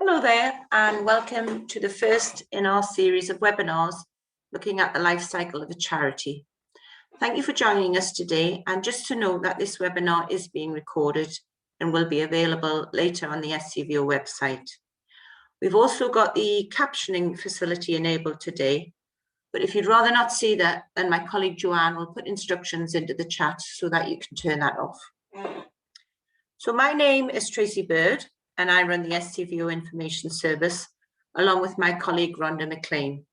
Hello there, and welcome to the first in our series of webinars looking at the life cycle of a charity. Thank you for joining us today, and just to note that this webinar is being recorded and will be available later on the SCVO website. We've also got the captioning facility enabled today, but if you'd rather not see that, then my colleague Joanne will put instructions into the chat so that you can turn that off. So my name is Tracy Bird, and I run the SCVO Information Service along with my colleague Rhonda McLean,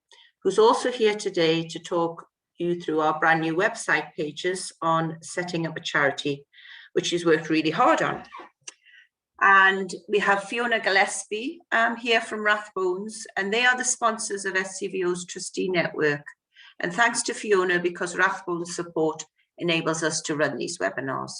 who's also here today to talk you through our brand new website pages on setting up a charity, which she's worked really hard on. And we have Fiona Gillespie here from Rathbones, and they are the sponsors of SCVO's Trustee Network. And thanks to Fiona, because Rathbones support enables us to run these webinars.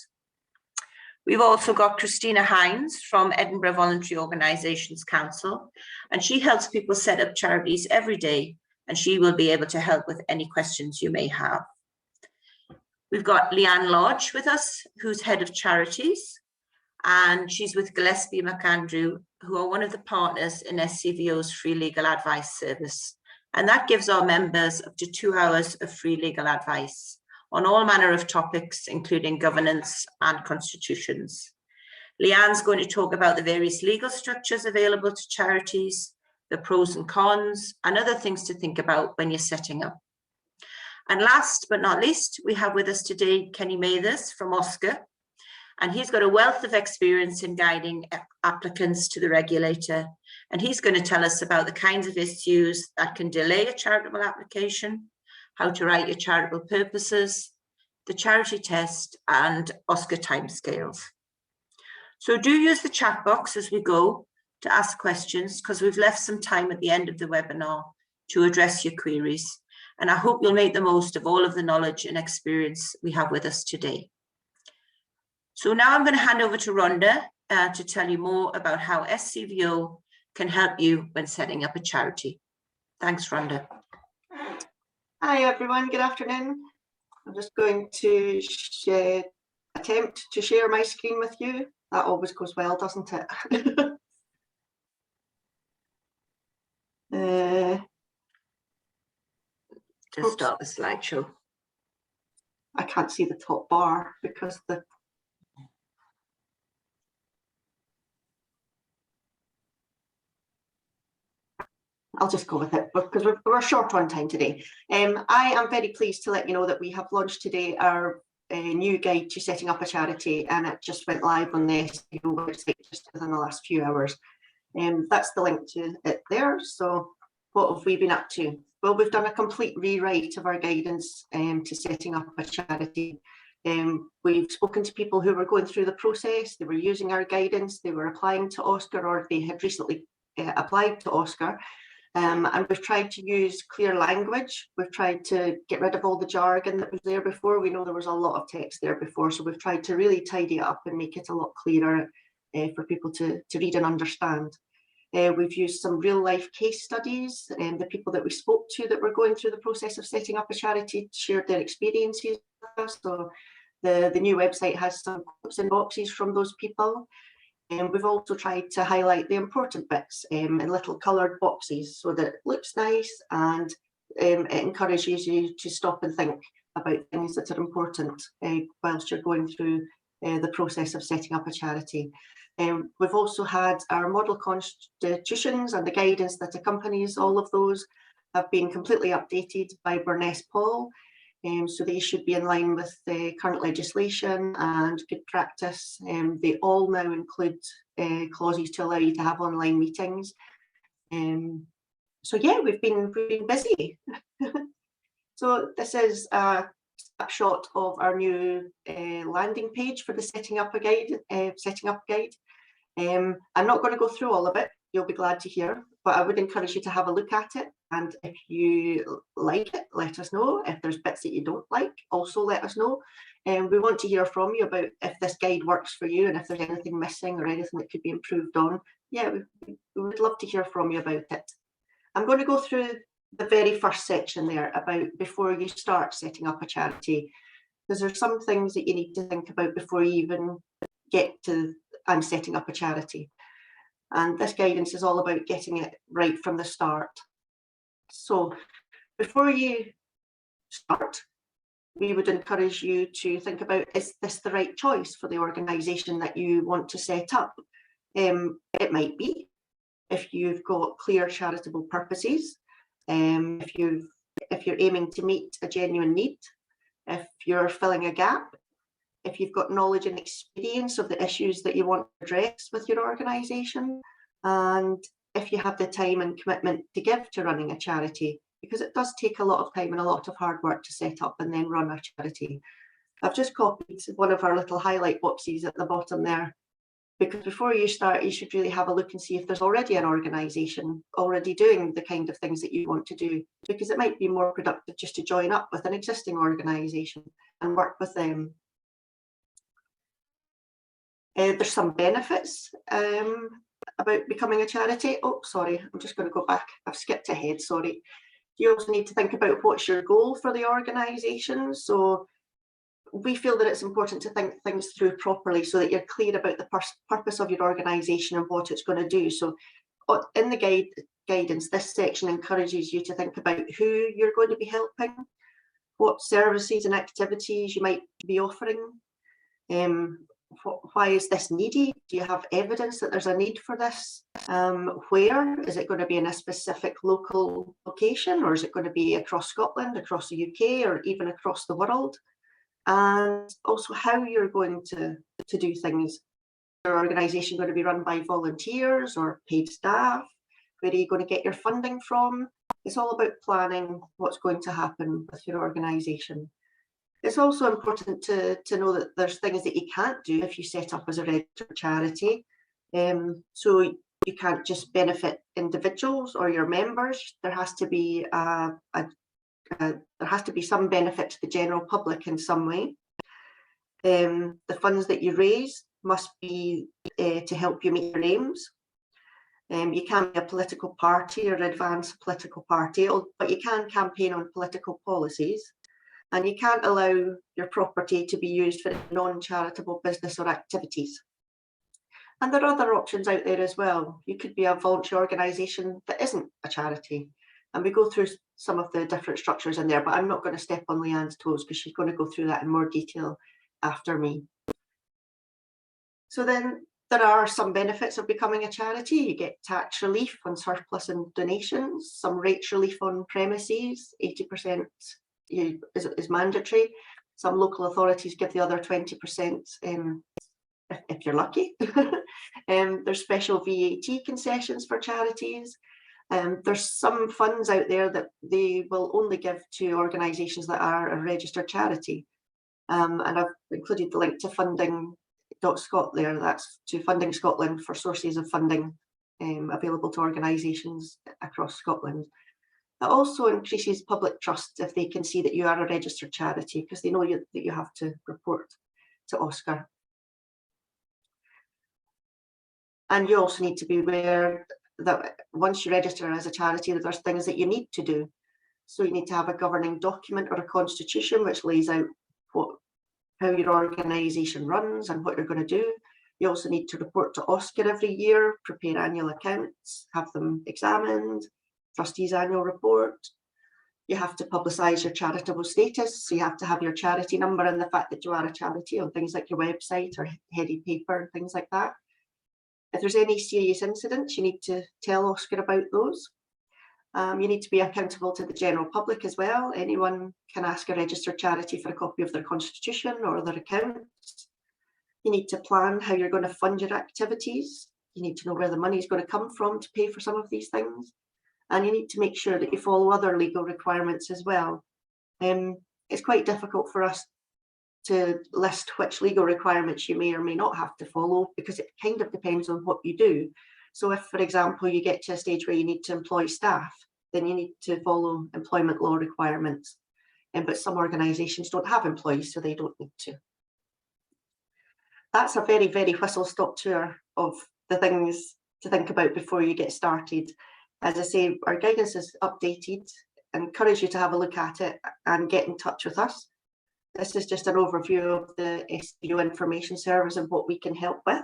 We've also got Christina Hines from Edinburgh Voluntary Organisations Council, and she helps people set up charities every day, and she will be able to help with any questions you may have. We've got Leanne Lodge with us, who's Head of Charities, and she's with Gillespie Macandrew, who are one of the partners in SCVO's free legal advice service. And that gives our members up to 2 hours of free legal advice on all manner of topics, including governance and constitutions. Leanne's going to talk about the various legal structures available to charities, the pros and cons, and other things to think about when you're setting up. And last but not least, we have with us today Kenny Mathers from OSCR, and he's got a wealth of experience in guiding applicants to the regulator, and he's going to tell us about the kinds of issues that can delay a charitable application, how to write your charitable purposes, the charity test, and OSCR timescales. So do use the chat box as we go to ask questions, because we've left some time at the end of the webinar to address your queries. And I hope you'll make the most of all of the knowledge and experience we have with us today. So now I'm going to hand over to Rhonda to tell you more about how SCVO can help you when setting up a charity. Thanks, Rhonda. Hi everyone, good afternoon. I'm just going to attempt to share my screen with you. That always goes well, doesn't it? Just start the slideshow. I can't see the top bar because the I'll just go with it because we're short on time today. I am very pleased to let you know that we have launched today our new guide to setting up a charity, and it just went live on the SCVO website just within the last few hours. That's the link to it there. So what have we been up to? Well, we've done a complete rewrite of our guidance to setting up a charity. We've spoken to people who were going through the process, they were using our guidance, they were applying to OSCR, or they had recently applied to OSCR. And we've tried to use clear language. We've tried to get rid of all the jargon that was there before. We know there was a lot of text there before, so we've tried to really tidy it up and make it a lot clearer for people to read and understand. We've used some real life case studies, and the people that we spoke to that were going through the process of setting up a charity shared their experiences with us. So the new website has some quotes and boxes from those people. And we've also tried to highlight the important bits in little coloured boxes so that it looks nice, and it encourages you to stop and think about things that are important whilst you're going through the process of setting up a charity. We've also had our model constitutions, and the guidance that accompanies all of those have been completely updated by Burness Paul. So they should be in line with the current legislation and good practice. They all now include clauses to allow you to have online meetings. So yeah, we've been busy. So this is a snapshot of our new landing page for the setting up guide. I'm not going to go through all of it. You'll be glad to hear, but I would encourage you to have a look at it. And if you like it, let us know. If there's bits that you don't like, also let us know. And we want to hear from you about if this guide works for you and if there's anything missing or anything that could be improved on. Yeah, we would love to hear from you about it. I'm going to go through the very first section there about before you start setting up a charity, because there's some things that you need to think about before you even get to I'm setting up a charity. And this guidance is all about getting it right from the start. So before you start, we would encourage you to think about, is this the right choice for the organisation that you want to set up? It might be, if you've got clear charitable purposes, if you're aiming to meet a genuine need, if you're filling a gap, if you've got knowledge and experience of the issues that you want to address with your organisation, and if you have the time and commitment to give to running a charity, because it does take a lot of time and a lot of hard work to set up and then run a charity. I've just copied one of our little highlight boxes at the bottom there, because before you start, you should really have a look and see if there's already an organisation already doing the kind of things that you want to do, because it might be more productive just to join up with an existing organisation and work with them. There's some benefits about becoming a charity. Oh, sorry, I'm just going to go back. I've skipped ahead, sorry. You also need to think about what's your goal for the organisation. So we feel that it's important to think things through properly so that you're clear about the purpose of your organisation and what it's going to do. So in the guidance, this section encourages you to think about who you're going to be helping, what services and activities you might be offering, why is this needed? Do you have evidence that there's a need for this? Where? Is it going to be in a specific local location, or is it going to be across Scotland, across the UK, or even across the world? And also how you're going to do things. Is your organisation going to be run by volunteers or paid staff? Where are you going to get your funding from? It's all about planning what's going to happen with your organisation. It's also important to know that there's things that you can't do if you set up as a registered charity. So you can't just benefit individuals or your members. There has to be some benefit to the general public in some way. The funds that you raise must be to help you meet your aims. You can't be a political party or advance a political party, but you can campaign on political policies. And you can't allow your property to be used for non-charitable business or activities. And there are other options out there as well. You could be a voluntary organisation that isn't a charity. And we go through some of the different structures in there, but I'm not going to step on Leanne's toes because she's going to go through that in more detail after me. So then there are some benefits of becoming a charity. You get tax relief on surplus and donations, some rates relief on premises, 80% is mandatory. Some local authorities give the other 20% if you're lucky. There's special VAT concessions for charities. There's some funds out there that they will only give to organisations that are a registered charity. And I've included the link to funding.scot there. That's to Funding Scotland for sources of funding available to organisations across Scotland. It also increases public trust if they can see that you are a registered charity, because they know that you have to report to OSCR. And you also need to be aware that once you register as a charity, that there's things that you need to do. So you need to have a governing document or a constitution which lays out how your organisation runs and what you're going to do. You also need to report to OSCR every year, prepare annual accounts, have them examined, Trustees annual report. You have to publicise your charitable status, so you have to have your charity number and the fact that you are a charity on things like your website or heady paper and things like that. If there's any serious incidents, you need to tell OSCR about those. You need to be accountable to the general public as well. Anyone can ask a registered charity for a copy of their constitution or their accounts. You need to plan how you're going to fund your activities. You need to know where the money is going to come from to pay for some of these things. And you need to make sure that you follow other legal requirements as well. It's quite difficult for us to list which legal requirements you may or may not have to follow, because it kind of depends on what you do. So if, for example, you get to a stage where you need to employ staff, then you need to follow employment law requirements. But some organisations don't have employees, so they don't need to. That's a very, very whistle-stop tour of the things to think about before you get started. As I say, our guidance is updated. I encourage you to have a look at it and get in touch with us. This is just an overview of the SCVO Information Service and what we can help with.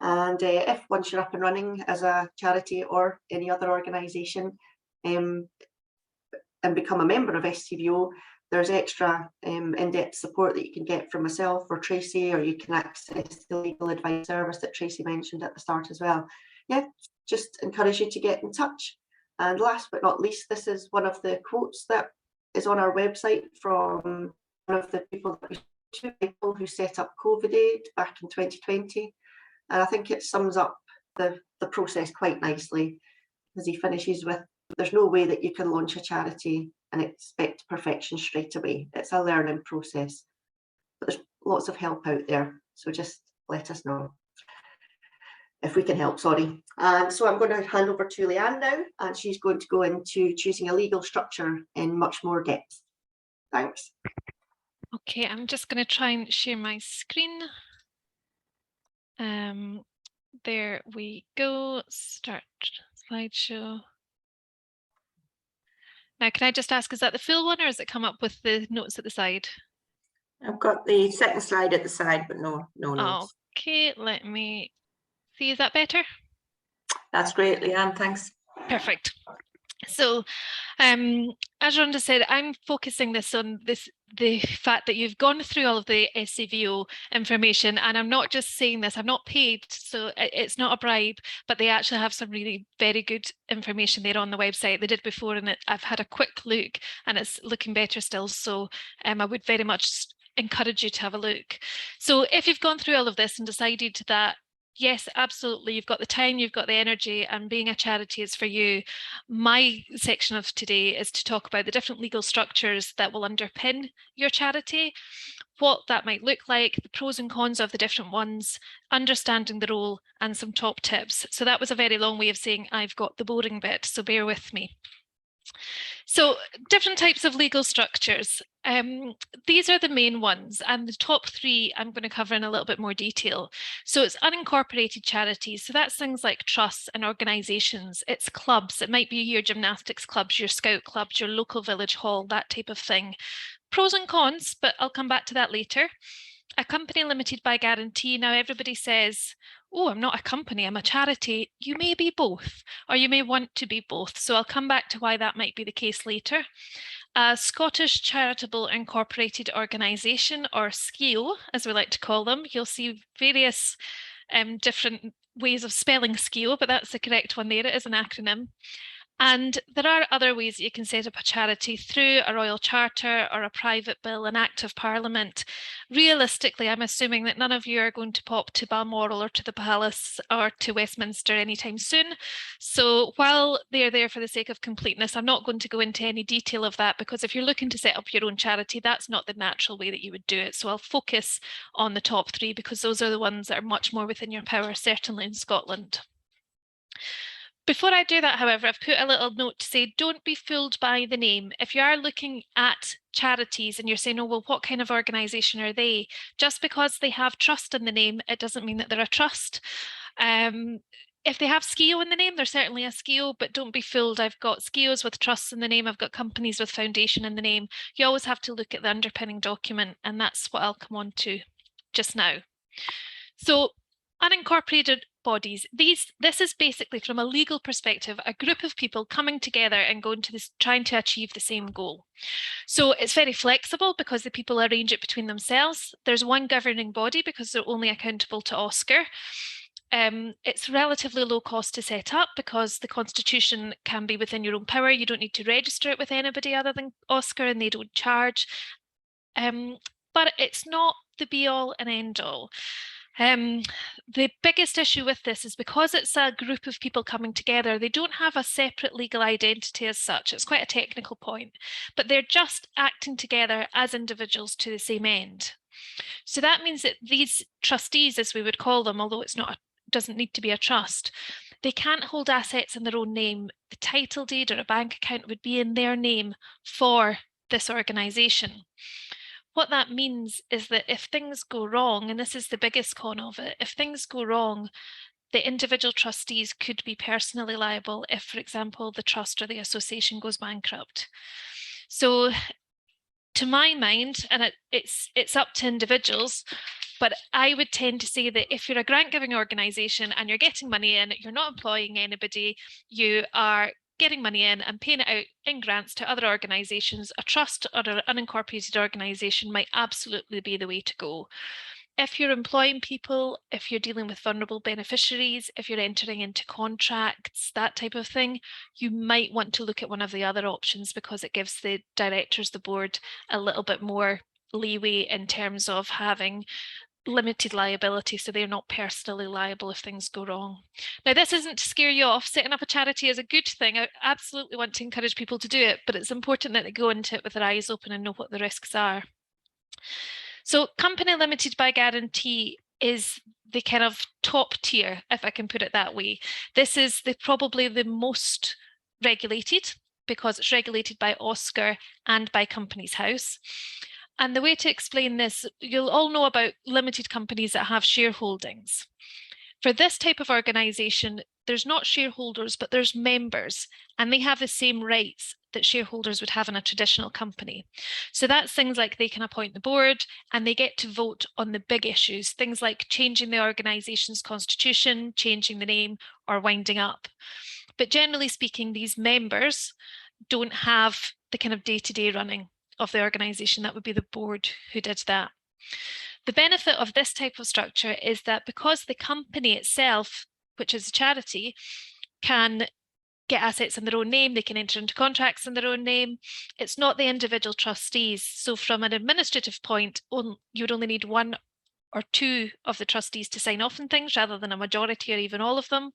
And if once you're up and running as a charity or any other organisation and become a member of SCVO, there's extra in-depth support that you can get from myself or Tracy, or you can access the legal advice service that Tracy mentioned at the start as well. Yeah, just encourage you to get in touch. And last but not least, this is one of the quotes that is on our website from one of the people who set up COVID-Aid back in 2020. And I think it sums up the process quite nicely, as he finishes with, there's no way that you can launch a charity and expect perfection straight away. It's a learning process, but there's lots of help out there. So just let us know if we can help, sorry. And so I'm going to hand over to Leanne now, and she's going to go into choosing a legal structure in much more depth. Thanks. Okay, I'm just going to try and share my screen. There we go. Start slideshow. Now, can I just ask, is that the full one, or has it come up with the notes at the side? I've got the second slide at the side, but no notes. Okay, let me see. Is that better? That's great, Leanne, thanks. Perfect. So, as Rhonda said, I'm focusing this on the fact that you've gone through all of the SCVO information, and I'm not just saying this, I'm not paid, so it's not a bribe, but they actually have some really very good information there on the website. They did before, and I've had a quick look, and it's looking better still, so I would very much encourage you to have a look. So if you've gone through all of this and decided that yes, absolutely, you've got the time, you've got the energy, and being a charity is for you, my section of today is to talk about the different legal structures that will underpin your charity, what that might look like, the pros and cons of the different ones, understanding the role, and some top tips. So that was a very long way of saying I've got the boring bit, so bear with me. So different types of legal structures. These are the main ones, and the top three I'm going to cover in a little bit more detail. So it's unincorporated charities. So that's things like trusts and organisations. It's clubs. It might be your gymnastics clubs, your scout clubs, your local village hall, that type of thing. Pros and cons, but I'll come back to that later. A company limited by guarantee. Now everybody says, oh, I'm not a company, I'm a charity. You may be both, or you may want to be both. So I'll come back to why that might be the case later. A Scottish Charitable Incorporated Organisation, or SCVO, as we like to call them. You'll see various different ways of spelling SCVO, but that's the correct one there. It is an acronym. And there are other ways that you can set up a charity through a royal charter or a private bill, an act of parliament. Realistically, I'm assuming that none of you are going to pop to Balmoral or to the Palace or to Westminster anytime soon. So while they're there for the sake of completeness, I'm not going to go into any detail of that, because if you're looking to set up your own charity, that's not the natural way that you would do it. So I'll focus on the top three, because those are the ones that are much more within your power, certainly in Scotland. Before I do that, however, I've put a little note to say, don't be fooled by the name. If you are looking at charities and you're saying, oh, well, what kind of organisation are they? Just because they have trust in the name, it doesn't mean that they're a trust. If they have SCVO in the name, they're certainly a SCVO, but don't be fooled. I've got SCVOs with trusts in the name. I've got companies with foundation in the name. You always have to look at the underpinning document, and that's what I'll come on to just now. So unincorporated bodies, this is basically, from a legal perspective, a group of people coming together and going to this, trying to achieve the same goal. So it's very flexible because the people arrange it between themselves. There's one governing body because they're only accountable to OSCR. It's relatively low cost to set up because the constitution can be within your own power. You don't need to register it with anybody other than OSCR, and they don't charge. But it's not the be all and end all. The biggest issue with this is because it's a group of people coming together, they don't have a separate legal identity as such. It's quite a technical point, but they're just acting together as individuals to the same end. So that means that these trustees, as we would call them, although it's not, doesn't need to be a trust, they can't hold assets in their own name. The title deed or a bank account would be in their name for this organisation. What that means is that if things go wrong, and this is the biggest con of it, if things go wrong, the individual trustees could be personally liable if, for example, the trust or the association goes bankrupt. So to my mind, and it's up to individuals, But I would tend to say that if you're a grant giving organisation and you're getting money in, you're not employing anybody, you are getting money in and paying it out in grants to other organisations, a trust or an unincorporated organisation might absolutely be the way to go. If you're employing people, if you're dealing with vulnerable beneficiaries, if you're entering into contracts, that type of thing, you might want to look at one of the other options because it gives the directors, the board, a little bit more leeway in terms of having limited liability, so they're not personally liable if things go wrong. Now, this isn't to scare you off. Setting up a charity is a good thing. I absolutely want to encourage people to do it, but it's important that they go into it with their eyes open and know what the risks are. So company limited by guarantee is the kind of top tier, if I can put it that way. This is probably the most regulated because it's regulated by OSCR and by Companies House. And the way to explain this, you'll all know about limited companies that have shareholdings. For this type of organisation, there's not shareholders, but there's members, and they have the same rights that shareholders would have in a traditional company. So that's things like they can appoint the board and they get to vote on the big issues, things like changing the organisation's constitution, changing the name, or winding up. But generally speaking, these members don't have the kind of day-to-day running of the organisation. That would be the board who did that. The benefit of this type of structure is that because the company itself, which is a charity, can get assets in their own name, they can enter into contracts in their own name, it's not the individual trustees. So from an administrative point, you would only need one or two of the trustees to sign off on things rather than a majority or even all of them.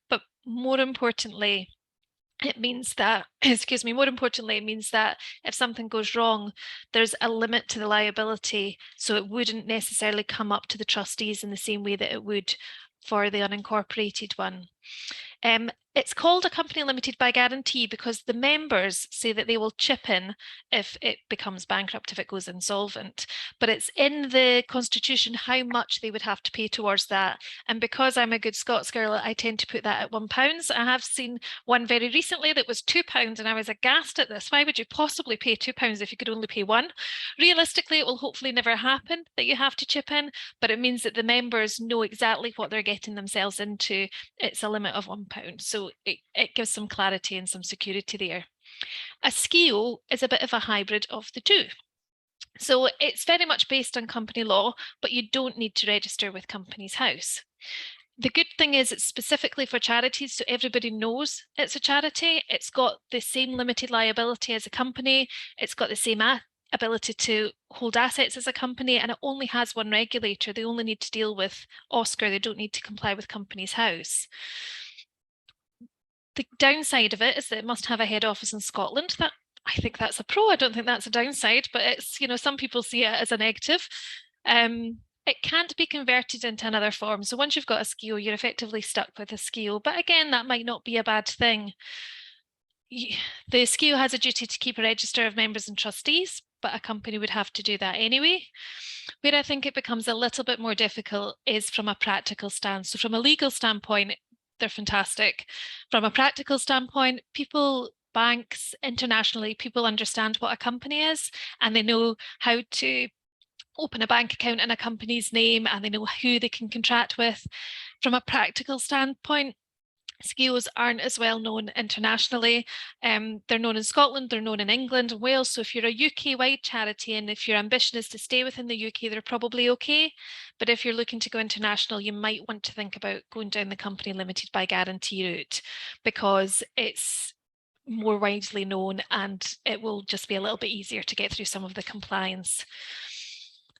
But more importantly, it means that, more importantly, it means that if something goes wrong, there's a limit to the liability. So it wouldn't necessarily come up to the trustees in the same way that it would for the unincorporated one. It's called a company limited by guarantee because the members say that they will chip in if it becomes bankrupt, if it goes insolvent. But it's in the constitution how much they would have to pay towards that. And because I'm a good Scots girl, I tend to put that at £1. I have seen one very recently that was £2 and I was aghast at this. Why would you possibly pay £2 if you could only pay £1? Realistically, it will hopefully never happen that you have to chip in, but it means that the members know exactly what they're getting themselves into. It's a limit of £1. So it gives some clarity and some security there. A SCVO is a bit of a hybrid of the two. So it's very much based on company law, but you don't need to register with Companies House. The good thing is it's specifically for charities, so everybody knows it's a charity. It's got the same limited liability as a company. It's got the same ability to hold assets as a company, and it only has one regulator. They only need to deal with OSCR. They don't need to comply with Companies House. The downside of it is that it must have a head office in Scotland. That I think that's a pro. I don't think that's a downside, but it's, you know, some people see it as a negative. It can't be converted into another form. So once you've got a SCVO, you're effectively stuck with a SCVO. But again, that might not be a bad thing. The SCVO has a duty to keep a register of members and trustees, but a company would have to do that anyway. Where I think it becomes a little bit more difficult is from a practical stance. So from a legal standpoint, they're fantastic. From a practical standpoint, people, banks, internationally, people understand what a company is and they know how to open a bank account in a company's name and they know who they can contract with. From a practical standpoint, SCVOs aren't as well known internationally. They're known in Scotland, they're known in England and Wales. So if you're a UK-wide charity and if your ambition is to stay within the UK, they're probably okay. But if you're looking to go international, you might want to think about going down the company limited by guarantee route because it's more widely known and it will just be a little bit easier to get through some of the compliance.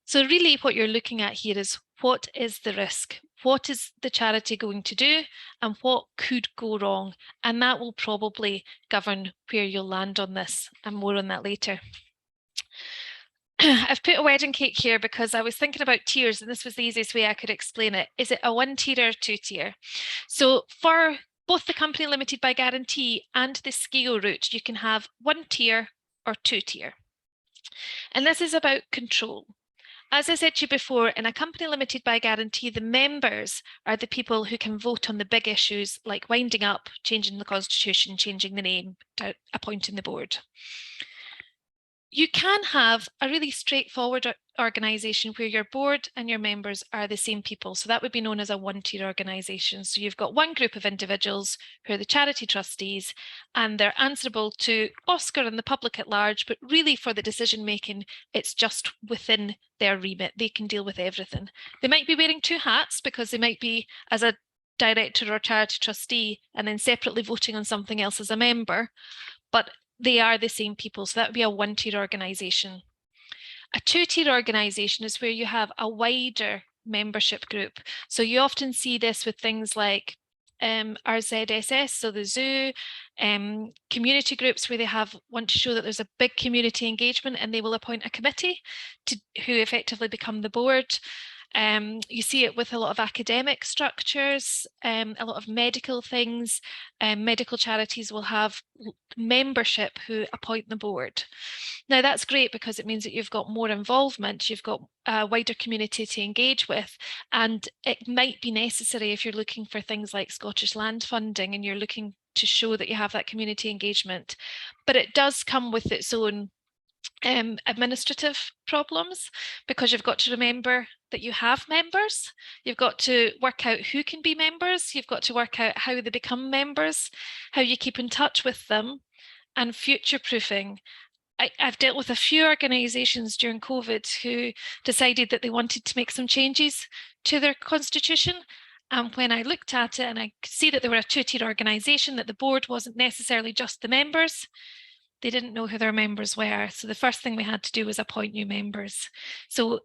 So really what you're looking at here is what is the risk? What is the charity going to do and what could go wrong? And that will probably govern where you'll land on this, and more on that later. I've put a wedding cake here because I was thinking about tiers and this was the easiest way I could explain it. Is it a 1-tier or 2-tier? So for both the company limited by guarantee and the SCVO route, you can have 1-tier or 2-tier. And this is about control. As I said to you before, in a company limited by guarantee, the members are the people who can vote on the big issues like winding up, changing the constitution, changing the name, appointing the board. you can have a really straightforward organisation where your board and your members are the same people. So that would be known as a one-tier organisation. So you've got one group of individuals who are the charity trustees, and they're answerable to OSCR and the public at large, but really for the decision making, it's just within their remit. They can deal with everything. They might be wearing two hats because they might be as a director or charity trustee and then separately voting on something else as a member, but they are the same people. So that would be a one-tier organisation. A two-tier organisation is where you have a wider membership group. So you often see this with things like RZSS, so the zoo, community groups where they want to show that there's a big community engagement, and they will appoint a committee who effectively become the board. You see it with a lot of academic structures, a lot of medical things. Medical charities will have membership who appoint the board. Now that's great because it means that you've got more involvement, you've got a wider community to engage with, and it might be necessary if you're looking for things like Scottish land funding and you're looking to show that you have that community engagement. But it does come with its own administrative problems, because you've got to remember that you have members, you've got to work out who can be members, you've got to work out how they become members, how you keep in touch with them, and future proofing. I've dealt with a few organisations during COVID who decided that they wanted to make some changes to their constitution. And when I looked at it and I could see that they were a two-tier organisation, that the board wasn't necessarily just the members, they didn't know who their members were. So the first thing we had to do was appoint new members. So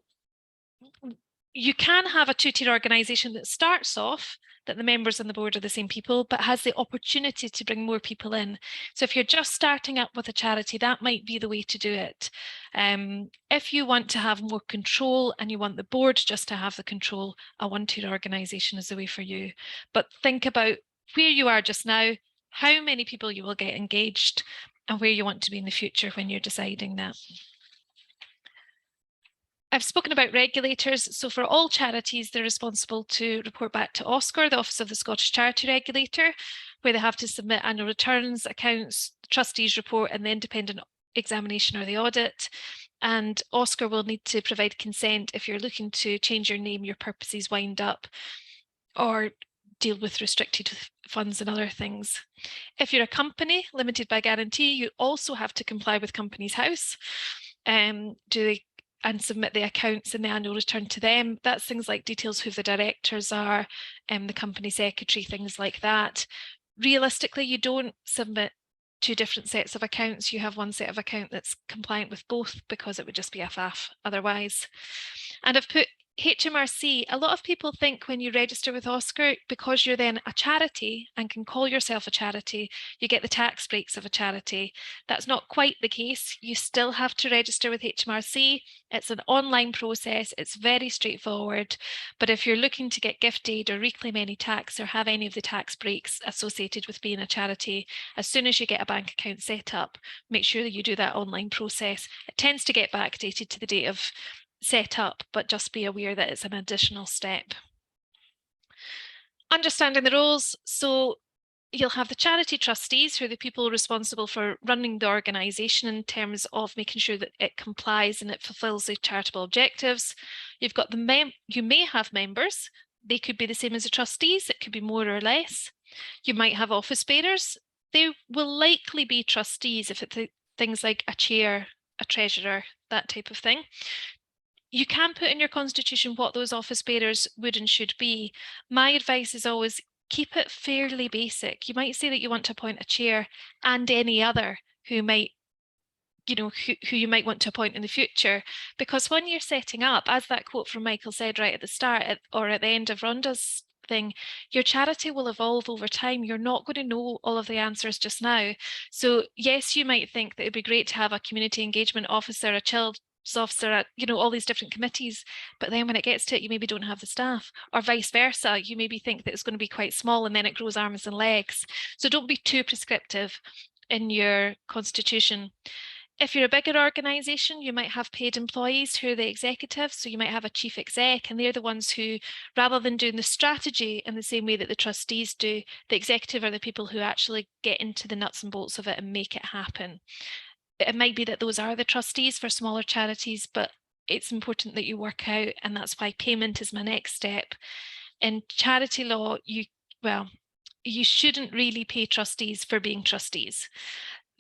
you can have a two-tier organisation that starts off that the members and the board are the same people, but has the opportunity to bring more people in. So if you're just starting up with a charity, that might be the way to do it. If you want to have more control and you want the board just to have the control, a one-tier organisation is the way for you. But think about where you are just now, how many people you will get engaged, and where you want to be in the future when you're deciding that. I've spoken about regulators. So for all charities, they're responsible to report back to OSCR, the Office of the Scottish Charity Regulator, where they have to submit annual returns, accounts, trustees report, and the independent examination or the audit. And OSCR will need to provide consent if you're looking to change your name, your purposes wind up, or deal with restricted funds and other things. If you're a company limited by guarantee, you also have to comply with Companies House and submit the accounts and the annual return to them. That's things like details who the directors are, the company secretary, things like that. Realistically, you don't submit two different sets of accounts. You have one set of account that's compliant with both, because it would just be a faff otherwise. And I've put HMRC. A lot of people think when you register with OSCR, because you're then a charity and can call yourself a charity, you get the tax breaks of a charity. That's not quite the case. You still have to register with HMRC. It's an online process. It's very straightforward. But if you're looking to get gift aid or reclaim any tax or have any of the tax breaks associated with being a charity, as soon as you get a bank account set up, make sure that you do that online process. It tends to get backdated to the date of set up, but just be aware that it's an additional step. Understanding the roles. So you'll have the charity trustees, who are the people responsible for running the organisation in terms of making sure that it complies and it fulfills the charitable objectives. You've got you may have members. They could be the same as the trustees. It could be more or less. You might have office bearers. They will likely be trustees if it's things like a chair, a treasurer, that type of thing. You can put in your constitution what those office bearers would and should be. My advice is always keep it fairly basic. You might say that you want to appoint a chair and any other who might, who you might want to appoint in the future, because when you're setting up, as that quote from Michael said right at the start or at the end of Rhonda's thing, your charity will evolve over time. You're not going to know all of the answers just now. So yes, you might think that it'd be great to have a community engagement officer, a children's officer, all these different committees, but then when it gets to it, you maybe don't have the staff, or vice versa. You maybe think that it's going to be quite small and then it grows arms and legs. So don't be too prescriptive in your constitution. If you're a bigger organisation, you might have paid employees who are the executives. So you might have a chief exec, and they're the ones who, rather than doing the strategy in the same way that the trustees do, the executive are the people who actually get into the nuts and bolts of it and make it happen. it might be that those are the trustees for smaller charities, but it's important that you work out, and that's why payment is my next step. In charity law, you shouldn't really pay trustees for being trustees.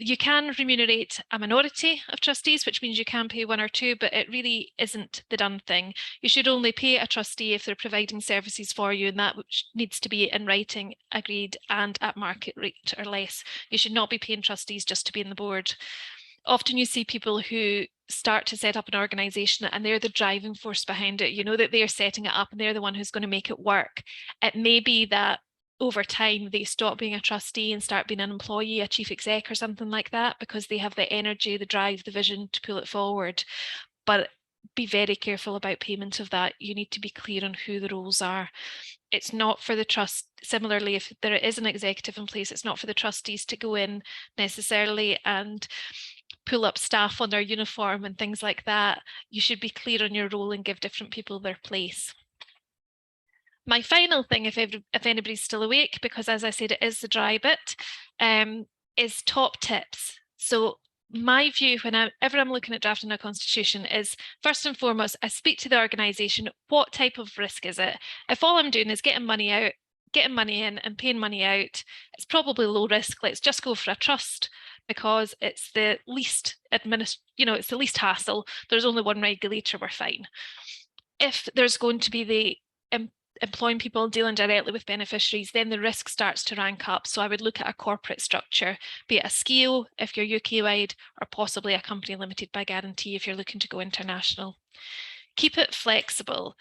You can remunerate a minority of trustees, which means you can pay one or two, but it really isn't the done thing. You should only pay a trustee if they're providing services for you, and that needs to be in writing, agreed, and at market rate or less. You should not be paying trustees just to be in the board. Often you see people who start to set up an organisation and they're the driving force behind it. You know that they're setting it up and they're the one who's going to make it work. It may be that over time they stop being a trustee and start being an employee, a chief exec or something like that, because they have the energy, the drive, the vision to pull it forward. But be very careful about payment of that. You need to be clear on who the roles are. It's not for the trust. Similarly, if there is an executive in place, it's not for the trustees to go in necessarily and pull up staff on their uniform and things like that. You should be clear on your role and give different people their place. My final thing, if anybody's still awake, because as I said, it is the dry bit, is top tips. So my view whenever I'm looking at drafting a constitution is, first and foremost, I speak to the organisation. What type of risk is it? If all I'm doing is getting money out, getting money in and paying money out, it's probably low risk. Let's just go for a trust, because it's the least it's the least hassle. There's only one regulator, we're fine. If there's going to be the employing people dealing directly with beneficiaries, then the risk starts to rank up. So I would look at a corporate structure, be it a SCVO if you're UK-wide, or possibly a company limited by guarantee if you're looking to go international. Keep it flexible.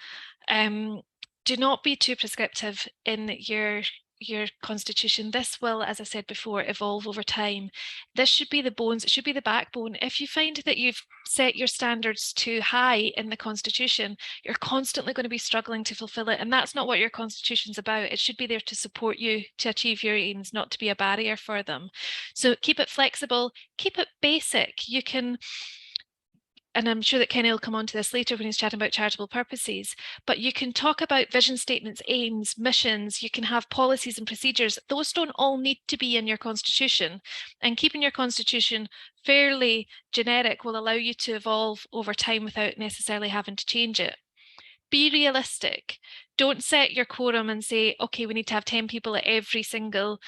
Do not be too prescriptive in your constitution. This will, as I said before, evolve over time. This should be the bones, it should be the backbone. If you find that you've set your standards too high in the constitution, you're constantly going to be struggling to fulfill it, and that's not what your constitution's about. It should be there to support you to achieve your aims, not to be a barrier for them. So keep it flexible, keep it basic. You can, and I'm sure that Kenny will come on to this later when he's chatting about charitable purposes, but you can talk about vision statements, aims, missions, you can have policies and procedures. Those don't all need to be in your constitution, and keeping your constitution fairly generic will allow you to evolve over time without necessarily having to change it. Be realistic. Don't set your quorum and say, okay, we need to have 10 people at every single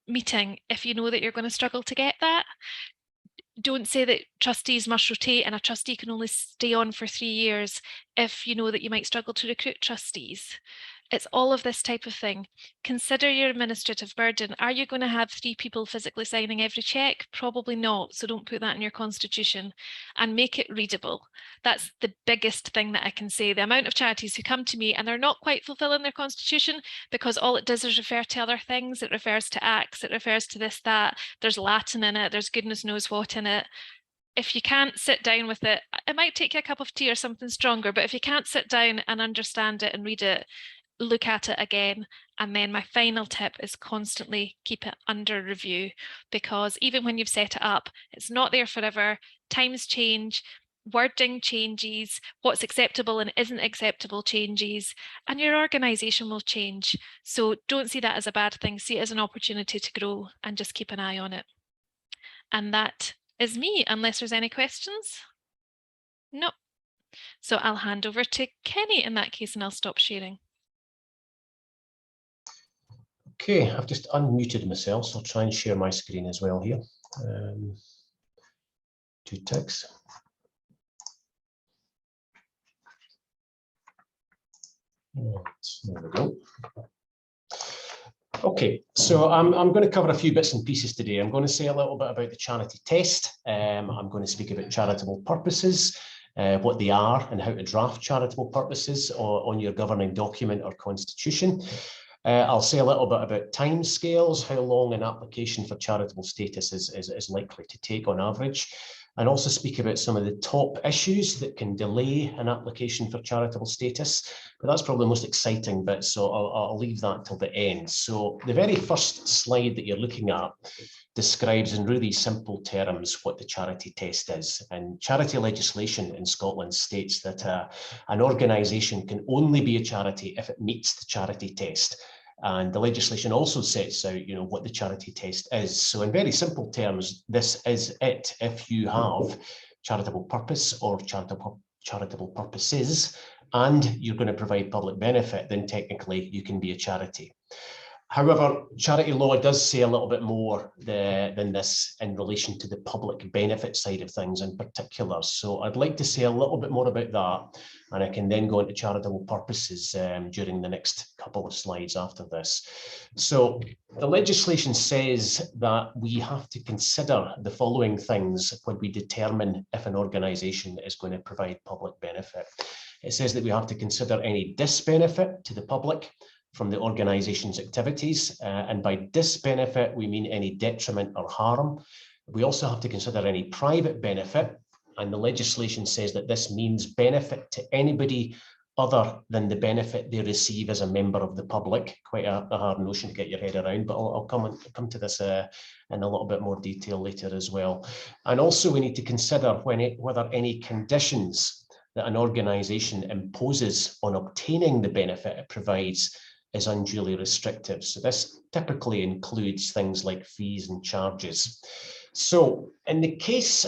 meeting if you know that you're going to struggle to get that. Don't say that trustees must rotate and a trustee can only stay on for 3 years if you know that you might struggle to recruit trustees. It's all of this type of thing. Consider your administrative burden. Are you going to have 3 people physically signing every check? Probably not. So don't put that in your constitution, and make it readable. That's the biggest thing that I can say. The amount of charities who come to me and they're not quite fulfilling their constitution because all it does is refer to other things. It refers to acts, it refers to this, that. There's Latin in it, there's goodness knows what in it. If you can't sit down with it, it might take you a cup of tea or something stronger, but if you can't sit down and understand it and read it, look at it again. And then my final tip is constantly keep it under review, because even when you've set it up, it's not there forever. Times change, wording changes, what's acceptable and isn't acceptable changes, and your organisation will change. So don't see that as a bad thing, see it as an opportunity to grow, and just keep an eye on it. And that is me, unless there's any questions. No. So I'll hand over to Kenny in that case, and I'll stop sharing. Okay, I've just unmuted myself, so I'll try and share my screen as well here. 2 ticks. There we go. Okay, so I'm going to cover a few bits and pieces today. I'm going to say a little bit about the charity test. I'm going to speak about charitable purposes, what they are and how to draft charitable purposes on your governing document or constitution. I'll say a little bit about timescales, how long an application for charitable status is likely to take on average, and also speak about some of the top issues that can delay an application for charitable status. But that's probably the most exciting bit, so I'll leave that till the end. So the very first slide that you're looking at describes in really simple terms what the charity test is. And charity legislation in Scotland states that an organisation can only be a charity if it meets the charity test. And the legislation also sets out, what the charity test is. So in very simple terms, this is it. If you have charitable purpose or charitable purposes, and you're going to provide public benefit, then technically you can be a charity. However, charity law does say a little bit more than this in relation to the public benefit side of things in particular. So I'd like to say a little bit more about that, and I can then go into charitable purposes during the next couple of slides after this. So the legislation says that we have to consider the following things when we determine if an organisation is going to provide public benefit. It says that we have to consider any disbenefit to the public from the organisation's activities, and by disbenefit we mean any detriment or harm. We also have to consider any private benefit, and the legislation says that this means benefit to anybody other than the benefit they receive as a member of the public. Quite a hard notion to get your head around, but I'll come to this in a little bit more detail later as well. And also we need to consider whether any conditions that an organisation imposes on obtaining the benefit it provides is unduly restrictive. So this typically includes things like fees and charges. So in the case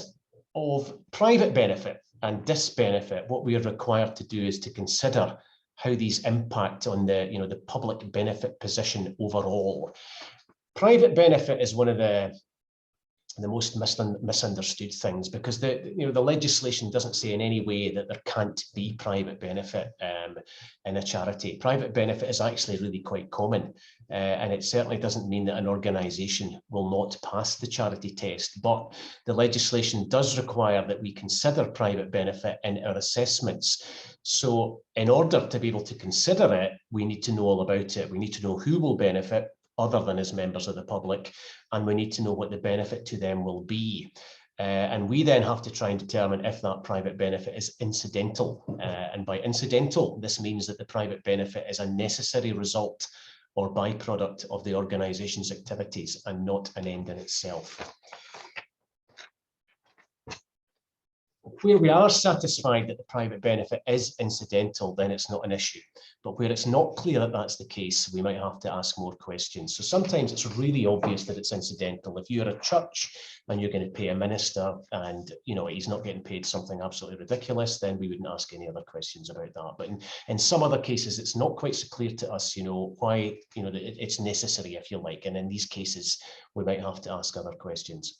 of private benefit and disbenefit, what we are required to do is to consider how these impact on the public benefit position overall. Private benefit is one of the most misunderstood things, because the legislation doesn't say in any way that there can't be private benefit in a charity. Private benefit is actually really quite common, and it certainly doesn't mean that an organisation will not pass the charity test, but the legislation does require that we consider private benefit in our assessments. So in order to be able to consider it, we need to know all about it. We need to know who will benefit other than as members of the public, and we need to know what the benefit to them will be. And we then have to try and determine if that private benefit is incidental. And by incidental, this means that the private benefit is a necessary result or byproduct of the organisation's activities and not an end in itself. Where we are satisfied that the private benefit is incidental, then it's not an issue. But where it's not clear that that's the case, we might have to ask more questions. So sometimes it's really obvious that it's incidental. If you're a church and you're going to pay a minister and he's not getting paid something absolutely ridiculous, then we wouldn't ask any other questions about that. But in some other cases, it's not quite so clear to us, why it's necessary, if you like. And in these cases, we might have to ask other questions.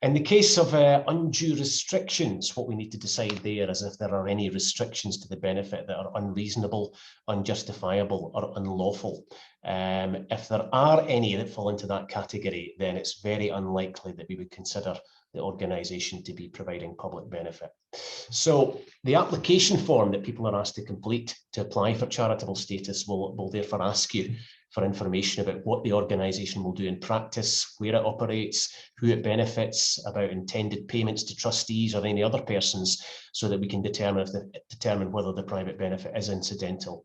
In the case of undue restrictions, what we need to decide there is if there are any restrictions to the benefit that are unreasonable, unjustifiable, or unlawful. If there are any that fall into that category, then it's very unlikely that we would consider the organisation to be providing public benefit. So the application form that people are asked to complete to apply for charitable status will therefore ask you for information about what the organisation will do in practice, where it operates, who it benefits, about intended payments to trustees or any other persons, so that we can determine whether the private benefit is incidental.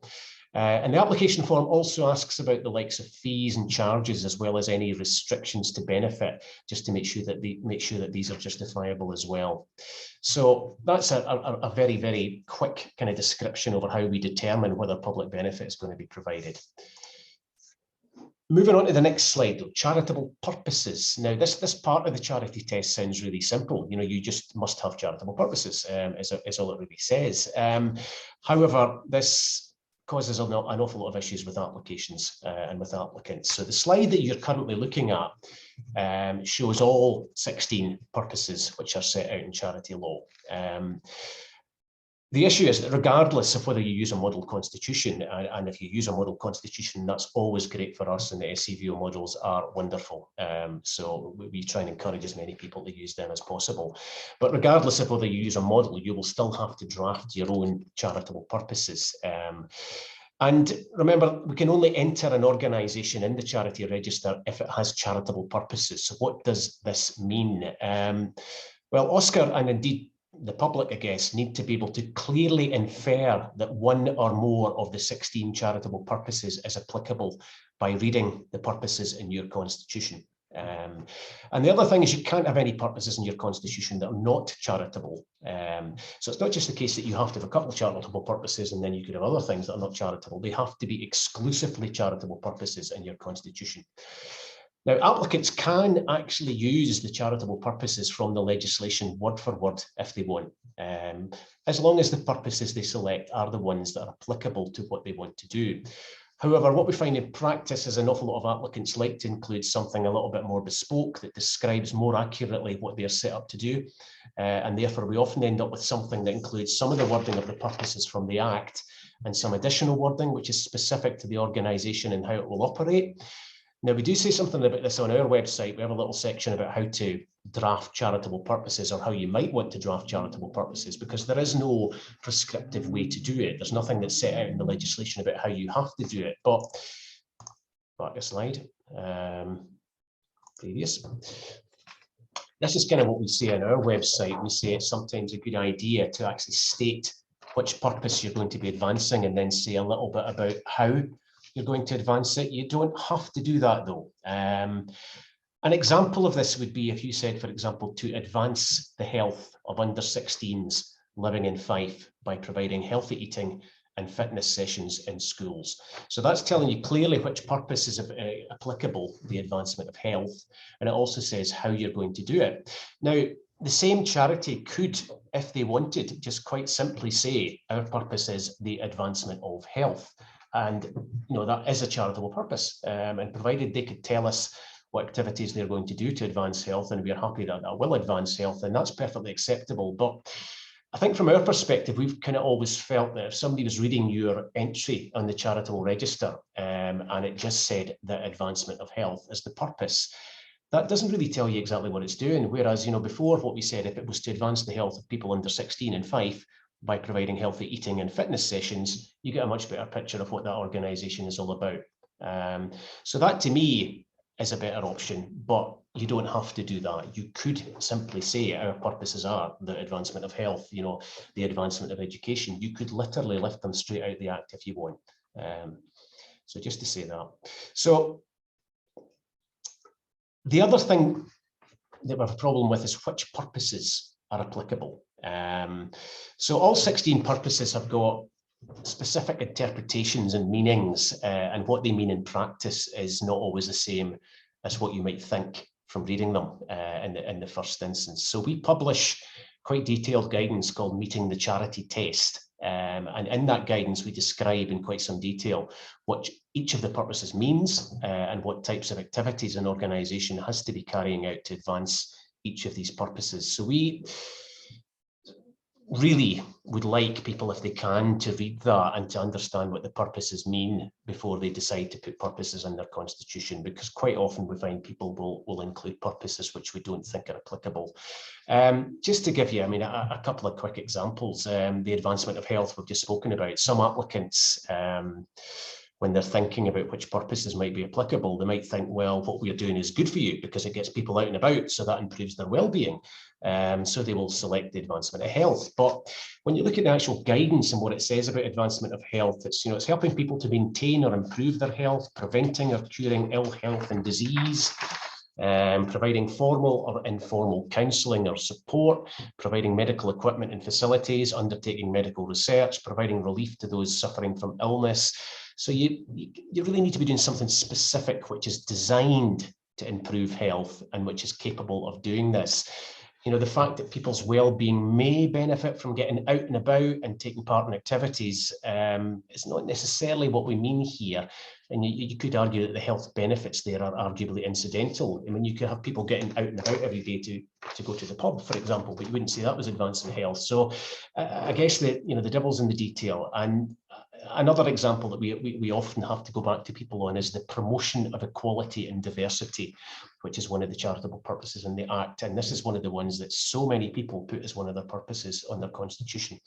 And the application form also asks about the likes of fees and charges, as well as any restrictions to benefit, just to make sure that these are justifiable as well. So that's a very, very quick kind of description over how we determine whether public benefit is going to be provided. Moving on to the next slide, though, charitable purposes. Now, this part of the charity test sounds really simple. You just must have charitable purposes, is all it really says. However, this causes an awful lot of issues with applications and with applicants. So the slide that you're currently looking at shows all 16 purposes which are set out in charity law. The issue is that regardless of whether you use a model constitution, and if you use a model constitution, that's always great for us, and the SCVO models are wonderful. So we try and encourage as many people to use them as possible. But regardless of whether you use a model, you will still have to draft your own charitable purposes. And remember, we can only enter an organisation in the charity register if it has charitable purposes. So what does this mean? Well, OSCR, and indeed the public, I guess, need to be able to clearly infer that one or more of the 16 charitable purposes is applicable by reading the purposes in your constitution. And the other thing is you can't have any purposes in your constitution that are not charitable. So it's not just the case that you have to have a couple of charitable purposes and then you could have other things that are not charitable. They have to be exclusively charitable purposes in your constitution. Now, applicants can actually use the charitable purposes from the legislation word for word if they want, as long as the purposes they select are the ones that are applicable to what they want to do. However, what we find in practice is an awful lot of applicants like to include something a little bit more bespoke that describes more accurately what they're set up to do. And therefore, we often end up with something that includes some of the wording of the purposes from the Act and some additional wording, which is specific to the organisation and how it will operate. Now, we do say something about this on our website. We have a little section about how to draft charitable purposes, or how you might want to draft charitable purposes, because there is no prescriptive way to do it. There's nothing that's set out in the legislation about how you have to do it. But back a slide, previous. This is kind of what we say on our website. We say it's sometimes a good idea to actually state which purpose you're going to be advancing and then say a little bit about how you're going to advance it. You don't have to do that though. An example of this would be if you said, for example, to advance the health of under 16s living in Fife by providing healthy eating and fitness sessions in schools. So that's telling you clearly which purpose is applicable, the advancement of health, and it also says how you're going to do it. Now, the same charity could, if they wanted, just quite simply say, our purpose is the advancement of health. And that is a charitable purpose, and provided they could tell us what activities they're going to do to advance health, and we're happy that that will advance health, and that's perfectly acceptable. But I think from our perspective, we've kind of always felt that if somebody was reading your entry on the charitable register and it just said the advancement of health as the purpose, that doesn't really tell you exactly what it's doing. Whereas, before what we said, if it was to advance the health of people under 16 in Fife by providing healthy eating and fitness sessions, you get a much better picture of what that organisation is all about. So that to me is a better option, but you don't have to do that. You could simply say our purposes are the advancement of health, the advancement of education. You could literally lift them straight out the Act if you want. So just to say that. So the other thing that we have a problem with is which purposes are applicable. So all 16 purposes have got specific interpretations and meanings, and what they mean in practice is not always the same as what you might think from reading them in the first instance. So we publish quite detailed guidance called Meeting the Charity Test, and in that guidance we describe in quite some detail what each of the purposes means and what types of activities an organisation has to be carrying out to advance each of these purposes. So we really would like people, if they can, to read that and to understand what the purposes mean before they decide to put purposes in their constitution, because quite often we find people will include purposes which we don't think are applicable. Just to give you, a couple of quick examples, the advancement of health we've just spoken about. Some applicants, when they're thinking about which purposes might be applicable, they might think, well, what we're doing is good for you because it gets people out and about, so that improves their well-being. So they will select the advancement of health. But when you look at the actual guidance and what it says about advancement of health, it's helping people to maintain or improve their health, preventing or curing ill health and disease, providing formal or informal counselling or support, providing medical equipment and facilities, undertaking medical research, providing relief to those suffering from illness. So you really need to be doing something specific which is designed to improve health and which is capable of doing this. The fact that people's well-being may benefit from getting out and about and taking part in activities is not necessarily what we mean here. And you could argue that the health benefits there are arguably incidental. You could have people getting out and about every day to go to the pub, for example, but you wouldn't say that was advancing health. So I guess that the devil's in the detail. And another example that we often have to go back to people on is the promotion of equality and diversity, which is one of the charitable purposes in the Act. And this is one of the ones that so many people put as one of their purposes on their constitution.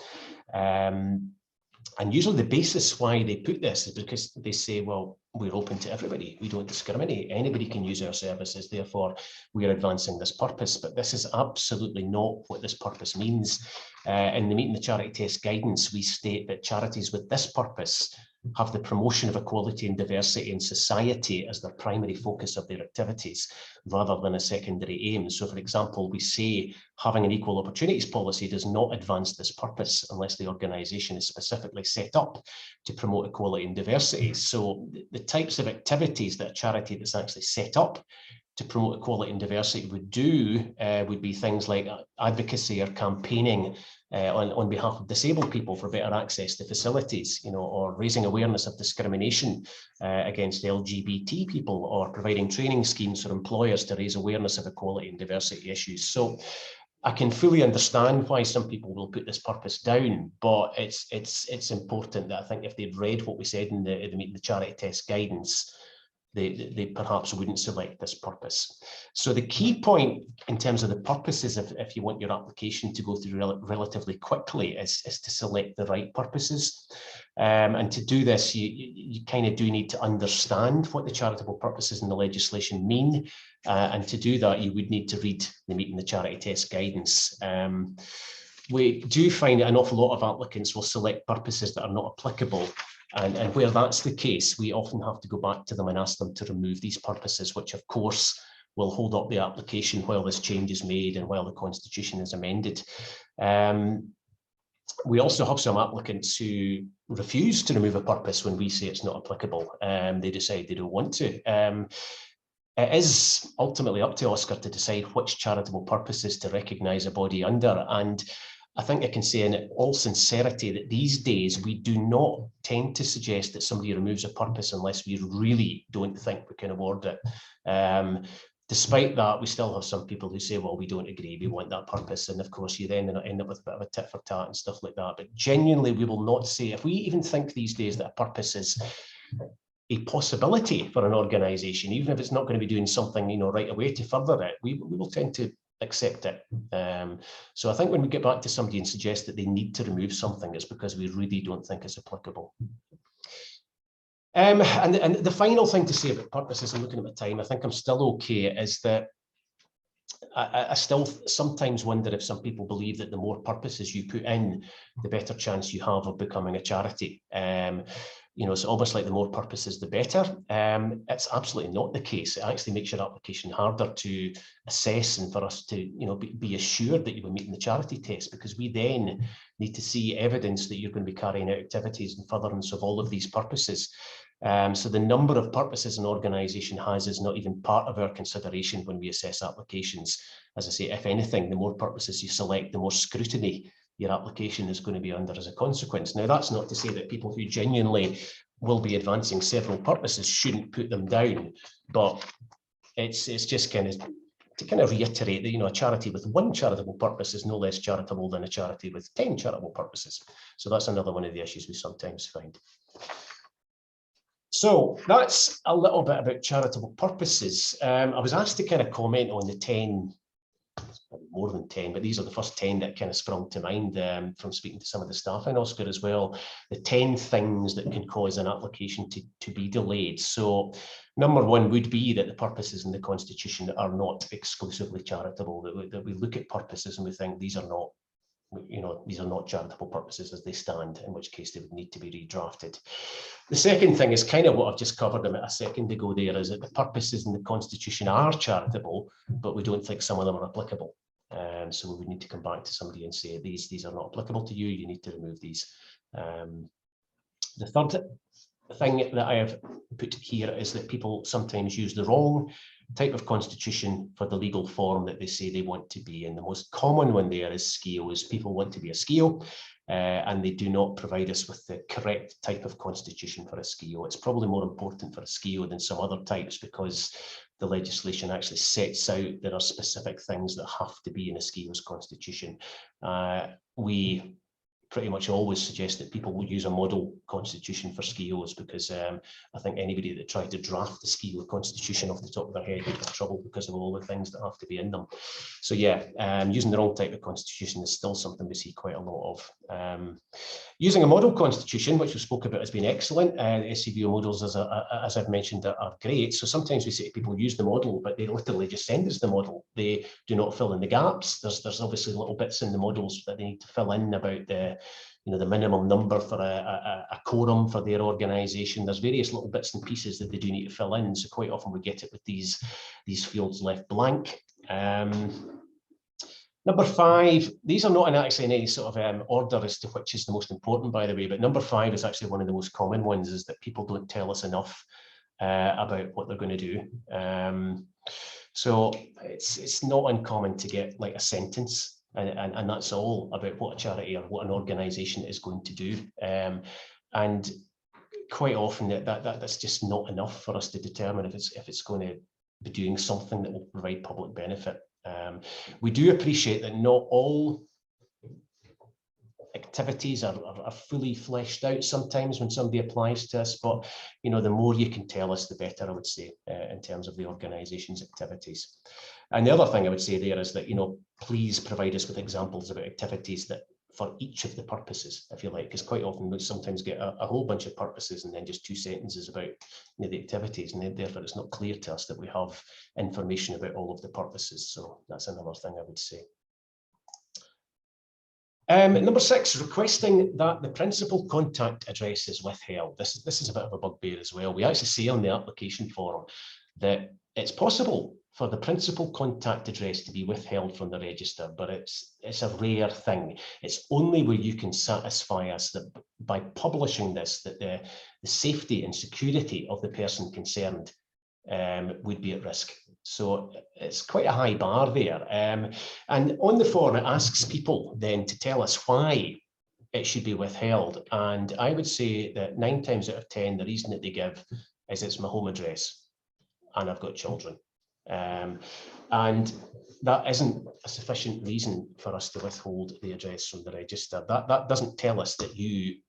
And usually the basis why they put this is because they say, well, we're open to everybody. We don't discriminate. Anybody can use our services. Therefore, we are advancing this purpose. But this is absolutely not what this purpose means. In the Meeting the Charity Test guidance, we state that charities with this purpose have the promotion of equality and diversity in society as their primary focus of their activities, rather than a secondary aim. So, for example, we say having an equal opportunities policy does not advance this purpose unless the organisation is specifically set up to promote equality and diversity. So the types of activities that a charity that's actually set up to promote equality and diversity would do would be things like advocacy or campaigning on behalf of disabled people for better access to facilities, or raising awareness of discrimination against LGBT people, or providing training schemes for employers to raise awareness of equality and diversity issues. So I can fully understand why some people will put this purpose down, but it's important that I think if they'd read what we said in the charity test guidance, they perhaps wouldn't select this purpose. So the key point in terms of the purposes, if you want your application to go through relatively quickly, is to select the right purposes. And to do this, you kind of do need to understand what the charitable purposes in the legislation mean. And to do that, you would need to read the Meeting the Charity Test guidance. We do find that an awful lot of applicants will select purposes that are not applicable. And where that's the case, we often have to go back to them and ask them to remove these purposes, which of course will hold up the application while this change is made and while the Constitution is amended. We also have some applicants who refuse to remove a purpose when we say it's not applicable. They decide they don't want to. It is ultimately up to OSCR to decide which charitable purposes to recognise a body under. And I think I can say in all sincerity that these days we do not tend to suggest that somebody removes a purpose unless we really don't think we can award it. Despite that, we still have some people who say, well, we don't agree, we want that purpose. And of course, you then end up with a bit of a tit for tat and stuff like that. But genuinely, we will not say, if we even think these days that a purpose is a possibility for an organisation, even if it's not going to be doing something, right away to further it, we will tend to accept it. So I think when we get back to somebody and suggest that they need to remove something, it's because we really don't think it's applicable. And the final thing to say about purposes, and looking at my time, I think I'm still okay, is that I still sometimes wonder if some people believe that the more purposes you put in, the better chance you have of becoming a charity. It's almost like the more purposes, the better. It's absolutely not the case. It actually makes your application harder to assess and for us to, be assured that you were meeting the charity test, because we then need to see evidence that you're going to be carrying out activities in furtherance of all of these purposes. So the number of purposes an organisation has is not even part of our consideration when we assess applications. As I say, if anything, the more purposes you select, the more scrutiny your application is going to be under as a consequence. Now, that's not to say that people who genuinely will be advancing several purposes shouldn't put them down, but it's just kind of reiterate that, a charity with one charitable purpose is no less charitable than a charity with 10 charitable purposes. So that's another one of the issues we sometimes find. So that's a little bit about charitable purposes. I was asked to kind of comment on the 10, more than 10, but these are the first 10 that kind of sprung to mind from speaking to some of the staff in OSCR as well. The 10 things that can cause an application to be delayed. So number one would be that the purposes in the Constitution are not exclusively charitable, that we look at purposes and we think these are not, these are not charitable purposes as they stand, in which case they would need to be redrafted. The second thing is kind of what I've just covered a second ago there, is that the purposes in the Constitution are charitable, but we don't think some of them are applicable. So we would need to come back to somebody and say, these are not applicable to you, you need to remove these. The third thing that I have put here is that people sometimes use the wrong type of constitution for the legal form that they say they want to be. And the most common one there is SCVO, is people want to be a SCVO and they do not provide us with the correct type of constitution for a SCVO. It's probably more important for a SCVO than some other types, because the legislation actually sets out there are specific things that have to be in a SCVO's constitution. We pretty much always suggest that people will use a model constitution for SCVOs, because I think anybody that tried to draft the SCVO constitution off the top of their head would have trouble because of all the things that have to be in them. So yeah, using the wrong type of constitution is still something we see quite a lot of. Using a model constitution, which we spoke about, has been excellent. The SCVO models, as I've mentioned, are great. So sometimes we say to people, use the model, but they literally just send us the model. They do not fill in the gaps. There's obviously little bits in the models that they need to fill in about the minimum number for a quorum for their organisation. There's various little bits and pieces that they do need to fill in. So quite often we get it with these fields left blank. Number 5, these are not actually in any sort of order as to which is the most important, by the way, but number 5 is actually one of the most common ones, is that people don't tell us enough about what they're going to do. So it's not uncommon to get like a sentence, and that's all about what a charity or what an organisation is going to do. And quite often that's just not enough for us to determine if it's going to be doing something that will provide public benefit. We do appreciate that not all activities are fully fleshed out sometimes when somebody applies to us, but the more you can tell us, the better, I would say, in terms of the organisation's activities. And the other thing I would say there is that, please provide us with examples about activities that for each of the purposes, if you like, because quite often we sometimes get a whole bunch of purposes and then just 2 sentences about the activities, and therefore it's not clear to us that we have information about all of the purposes. So that's another thing I would say. Number 6, requesting that the principal contact address is withheld. This is a bit of a bugbear as well. We actually say on the application form that it's possible for the principal contact address to be withheld from the register, but it's a rare thing. It's only where you can satisfy us that by publishing this, that the safety and security of the person concerned would be at risk. So it's quite a high bar there. And on the form, it asks people then to tell us why it should be withheld. And I would say that 9 times out of 10, the reason that they give is it's my home address and I've got children. And that isn't a sufficient reason for us to withhold the address from the register. That doesn't tell us that we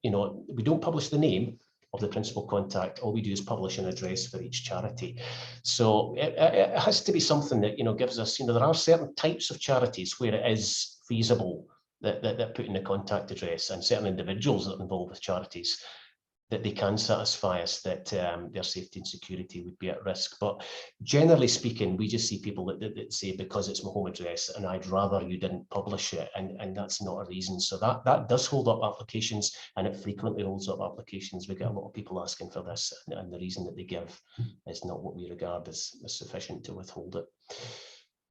don't publish the name of the principal contact. All we do is publish an address for each charity. So it has to be something that gives us, there are certain types of charities where it is feasible that put in a contact address, and certain individuals that are involved with charities that they can satisfy us that their safety and security would be at risk. But generally speaking, we just see people that say, because it's my home address and I'd rather you didn't publish it, and that's not a reason. So that does hold up applications, and it frequently holds up applications. We get a lot of people asking for this, and the reason that they give is not what we regard as sufficient to withhold it.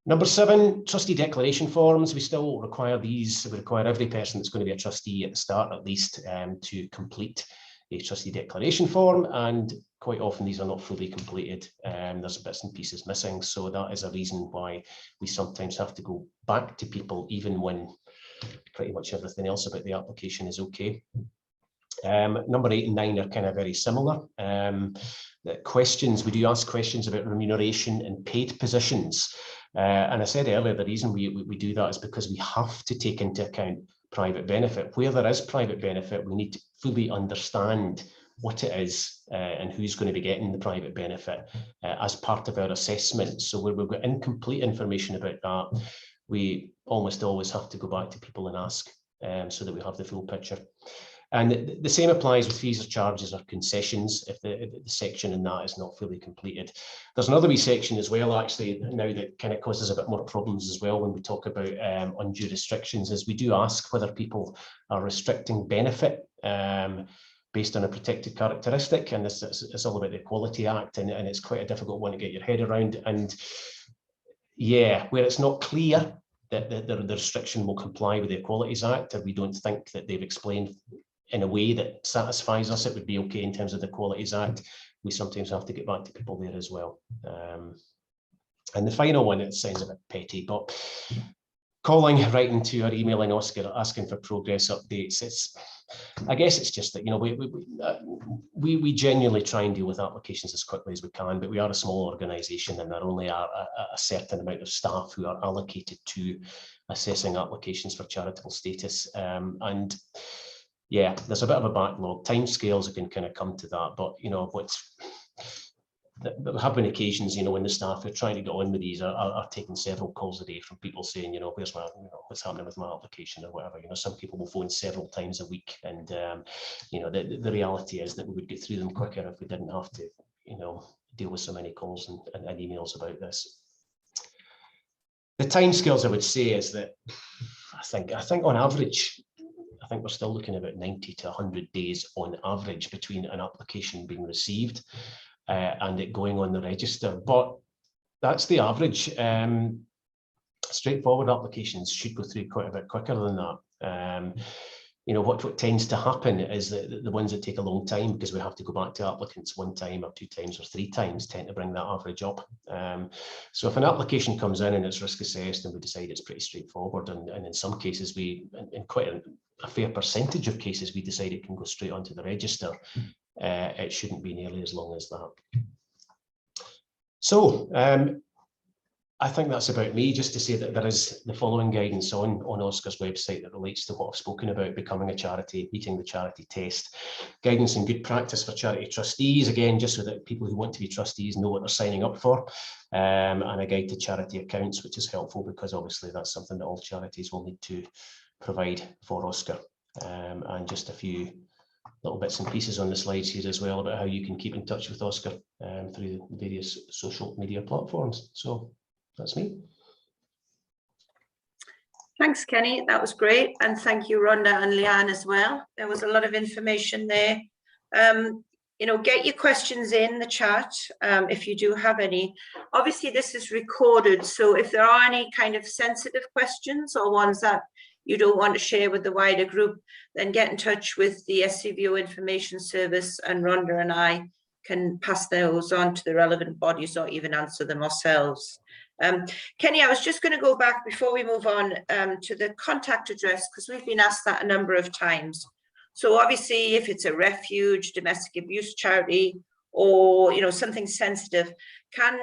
Number 7, trustee declaration forms. We still require these. We require every person that's going to be a trustee at the start, at least, to complete a trustee declaration form, and quite often these are not fully completed. There's bits and pieces missing, so that is a reason why we sometimes have to go back to people even when pretty much everything else about the application is okay. Number 8 and 9 are kind of very similar. The questions, we do ask questions about remuneration and paid positions, and I said earlier the reason we do that is because we have to take into account private benefit. Where there is private benefit, we need to fully understand what it is and who's going to be getting the private benefit as part of our assessment. So where we've got incomplete information about that, we almost always have to go back to people and ask so that we have the full picture. And the same applies with fees or charges or concessions if the section in that is not fully completed. There's another wee section as well, actually, now that kind of causes a bit more problems as well when we talk about undue restrictions, is we do ask whether people are restricting benefit based on a protected characteristic, and this is all about the Equality Act, and it's quite a difficult one to get your head around. And yeah, where it's not clear that the restriction will comply with the Equalities Act, or we don't think that they've explained in a way that satisfies us it would be okay in terms of the Equalities Act, we sometimes have to get back to people there as well. And the final one, it sounds a bit petty, but calling, writing to or emailing OSCR asking for progress updates, I guess it's just that we genuinely try and deal with applications as quickly as we can, but we are a small organisation and there only are a certain amount of staff who are allocated to assessing applications for charitable status, and yeah, there's a bit of a backlog. Timescales can kind of come to that, but there have been occasions, when the staff who are trying to get on with these are taking several calls a day from people saying, where's my, what's happening with my application or whatever. Some people will phone several times a week, and the reality is that we would get through them quicker if we didn't have to, deal with so many calls and emails about this. The timescales, I would say, is that I think on average, I think we're still looking at about 90 to 100 days on average between an application being received and it going on the register. But that's the average. Straightforward applications should go through quite a bit quicker than that. What tends to happen is that the ones that take a long time, because we have to go back to applicants one time or two times or three times, tend to bring that average up. So if an application comes in and it's risk assessed and we decide it's pretty straightforward, and in some cases in quite a fair percentage of cases we decide it can go straight onto the register, it shouldn't be nearly as long as that. So I think that's about me, just to say that there is the following guidance on OSCR's website that relates to what I've spoken about: becoming a charity, meeting the charity test, guidance and good practice for charity trustees, again, just so that people who want to be trustees know what they're signing up for, and a guide to charity accounts, which is helpful because obviously that's something that all charities will need to provide for OSCR, and just a few little bits and pieces on the slides here as well about how you can keep in touch with OSCR through the various social media platforms. So that's me. Thanks, Kenny. That was great. And thank you, Rhonda and Leanne as well. There was a lot of information there. Get your questions in the chat if you do have any. Obviously, this is recorded, so if there are any kind of sensitive questions or ones that you don't want to share with the wider group, then get in touch with the SCVO Information Service, and Rhonda and I can pass those on to the relevant bodies or even answer them ourselves. Kenny, I was just going to go back before we move on to the contact address, because we've been asked that a number of times. So obviously, if it's a refuge, domestic abuse charity, or something sensitive, can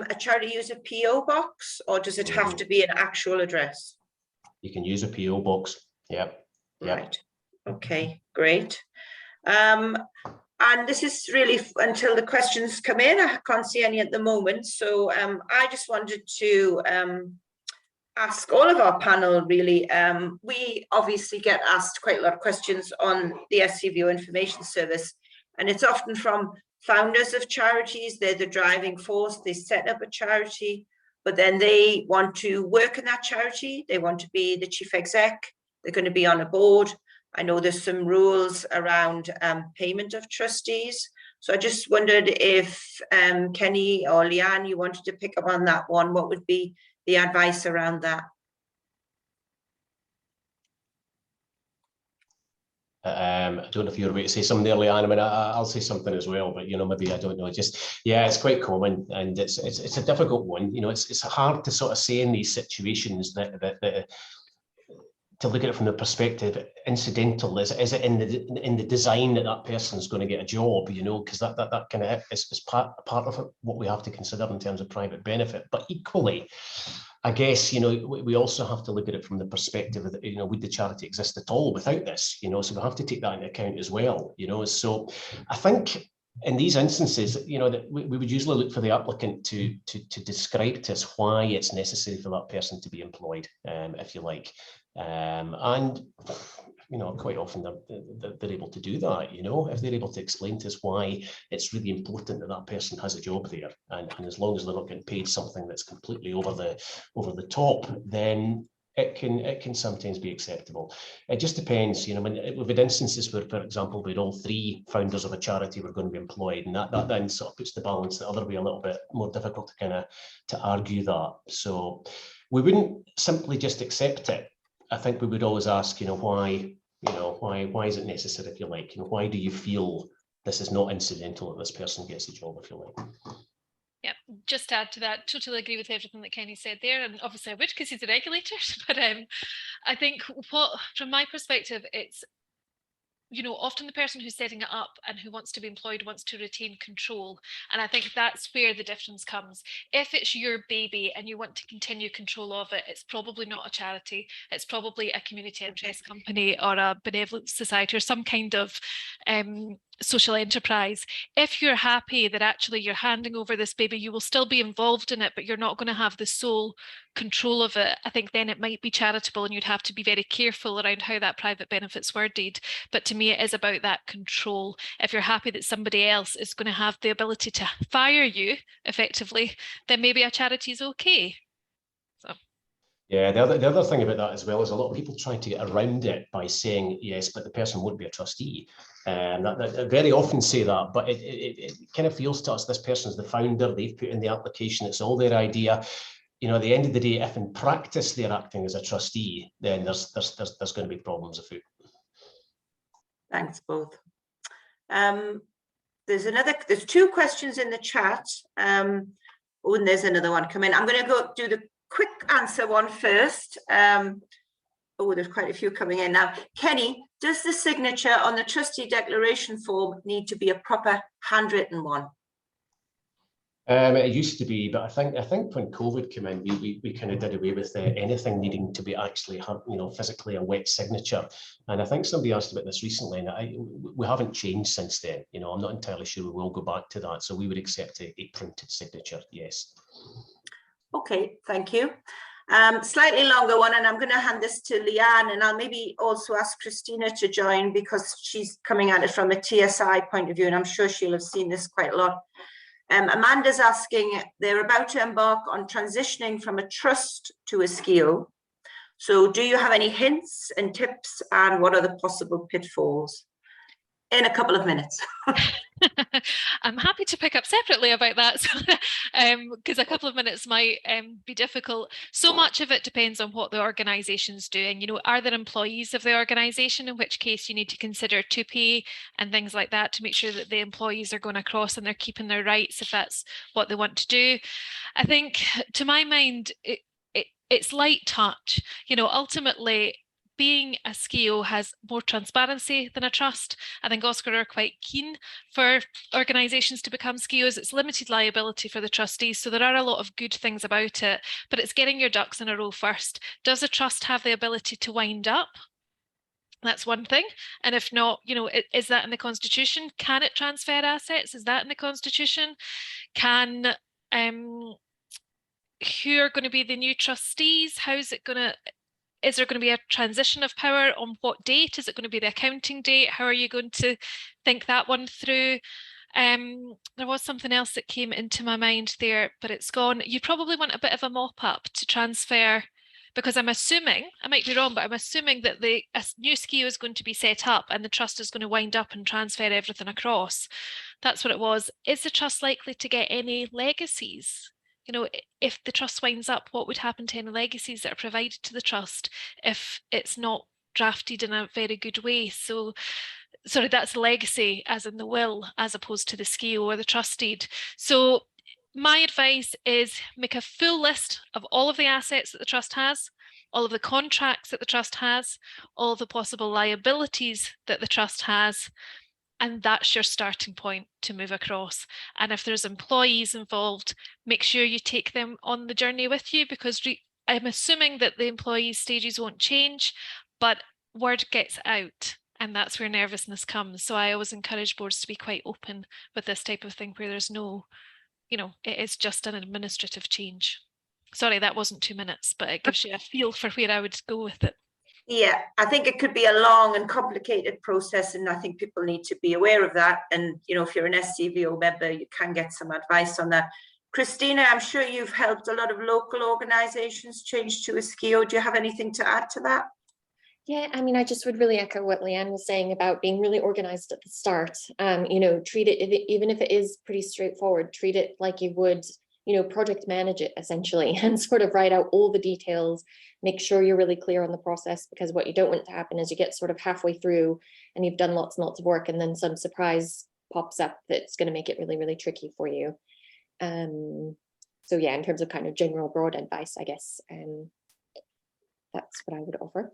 a charity use a PO box, or does it have to be an actual address? You can use a PO box. Yep. Right. Okay, great. And this is really until the questions come in. I can't see any at the moment. So I just wanted to ask all of our panel, really. We obviously get asked quite a lot of questions on the SCVO Information Service, and it's often from founders of charities. They're the driving force. They set up a charity, but then they want to work in that charity. They want to be the chief exec. They're going to be on a board. I know there's some rules around payment of trustees. So I just wondered if Kenny or Leanne, you wanted to pick up on that one. What would be the advice around that? I don't know if you're about to say something there, Leanne. I mean, I'll say something as well, but maybe I don't know. It's quite common, and it's a difficult one. It's hard to sort of say in these situations that to look at it from the perspective incidental. Is it in the design that person's going to get a job? Because that kind of is part of what we have to consider in terms of private benefit. But equally, I guess we also have to look at it from the perspective of would the charity exist at all without this? So we have to take that into account as well. So I think in these instances, that we would usually look for the applicant to describe to us why it's necessary for that person to be employed, if you like. And quite often they're able to do that. If they're able to explain to us why it's really important that person has a job there, and as long as they're not getting paid something that's completely over the top, then it can sometimes be acceptable. It just depends. We've had instances where, for example, we had all three founders of a charity were going to be employed, and that then sort of puts the balance the other way a little bit more difficult to argue that. So we wouldn't simply just accept it. I think we would always ask, why is it necessary, if you like? Why do you feel this is not incidental that this person gets a job, if you like? Yeah, just to add to that, totally agree with everything that Kenny said there, and obviously I would, because he's a regulator. But I think from my perspective, it's often the person who's setting it up and who wants to be employed wants to retain control. And I think that's where the difference comes. If it's your baby and you want to continue control of it, it's probably not a charity. It's probably a community interest company or a benevolent society or some kind of social enterprise. If you're happy that actually you're handing over this baby, you will still be involved in it, but you're not going to have the sole control of it, I think then it might be charitable, and you'd have to be very careful around how that private benefit's worded. But to me, it is about that control. If you're happy that somebody else is going to have the ability to fire you effectively, then maybe a charity is okay. So. Yeah, the other thing about that as well is a lot of people trying to get around it by saying, yes, but the person won't be a trustee. That very often say that, but it kind of feels to us this person's the founder, they've put in the application, it's all their idea. You know, at the end of the day, if in practice they're acting as a trustee, then there's going to be problems afoot. Thanks both. There's two questions in the chat. And there's another one coming. I'm going to go do the quick answer one first. There's quite a few coming in now. Kenny, does the signature on the trustee declaration form need to be a proper handwritten one? It used to be, but I think when COVID came in, we kind of did away with anything needing to be actually, physically a wet signature. And I think somebody asked about this recently, and we haven't changed since then. You know, I'm not entirely sure we will go back to that. So we would accept a printed signature, yes. Okay, thank you. Slightly longer one, and I'm going to hand this to Leanne, and I'll maybe also ask Christina to join because she's coming at it from a TSI point of view, and I'm sure she'll have seen this quite a lot. Amanda's asking, they're about to embark on transitioning from a trust to a SCVO. So do you have any hints and tips, and what are the possible pitfalls? In a couple of minutes. I'm happy to pick up separately about that, because a couple of minutes might be difficult. So much of it depends on what the organisation's doing. You know, are there employees of the organisation, in which case you need to consider TUPE and things like that to make sure that the employees are going across and they're keeping their rights if that's what they want to do. I think, to my mind, it's light touch. You know, ultimately, being a SCVO has more transparency than a trust. I think OSCR are quite keen for organisations to become SCVOs. It's limited liability for the trustees, so there are a lot of good things about it, but it's getting your ducks in a row first. Does a trust have the ability to wind up? That's one thing. And if not, you know, is that in the Constitution? Can it transfer assets? Is that in the Constitution? Can who are going to be the new trustees? How's it going to? Is there going to be a transition of power? On what date? Is it going to be the accounting date? How are you going to think that one through? There was something else that came into my mind there, but it's gone. You probably want a bit of a mop-up to transfer, because I'm assuming, I might be wrong, but I'm assuming that a new SCVO is going to be set up and the trust is going to wind up and transfer everything across. That's what it was. Is the trust likely to get any legacies? You know, if the trust winds up, what would happen to any legacies that are provided to the trust if it's not drafted in a very good way? So, sorry, that's legacy as in the will, as opposed to the SCVO or the trusted. So my advice is make a full list of all of the assets that the trust has, all of the contracts that the trust has, all of the possible liabilities that the trust has, and that's your starting point to move across. And if there's employees involved, make sure you take them on the journey with you, because I'm assuming that the employee stages won't change, but word gets out, and that's where nervousness comes. So I always encourage boards to be quite open with this type of thing, where there's no, you know, it is just an administrative change. Sorry, that wasn't 2 minutes, but it gives you a feel for where I would go with it. Yeah, I think it could be a long and complicated process, and I think people need to be aware of that. And, you know, if you're an SCVO member, you can get some advice on that. Christina, I'm sure you've helped a lot of local organisations change to a SCVO. Do you have anything to add to that? Yeah, I mean, I just would really echo what Leanne was saying about being really organised at the start. You know, treat it, even if it is pretty straightforward, treat it like you would, you know, project manage it essentially, and sort of write out all the details, make sure you're really clear on the process, because what you don't want to happen is you get sort of halfway through and you've done lots and lots of work, and then some surprise pops up that's going to make it really, really tricky for you. So yeah, in terms of kind of general broad advice, I guess, that's what I would offer.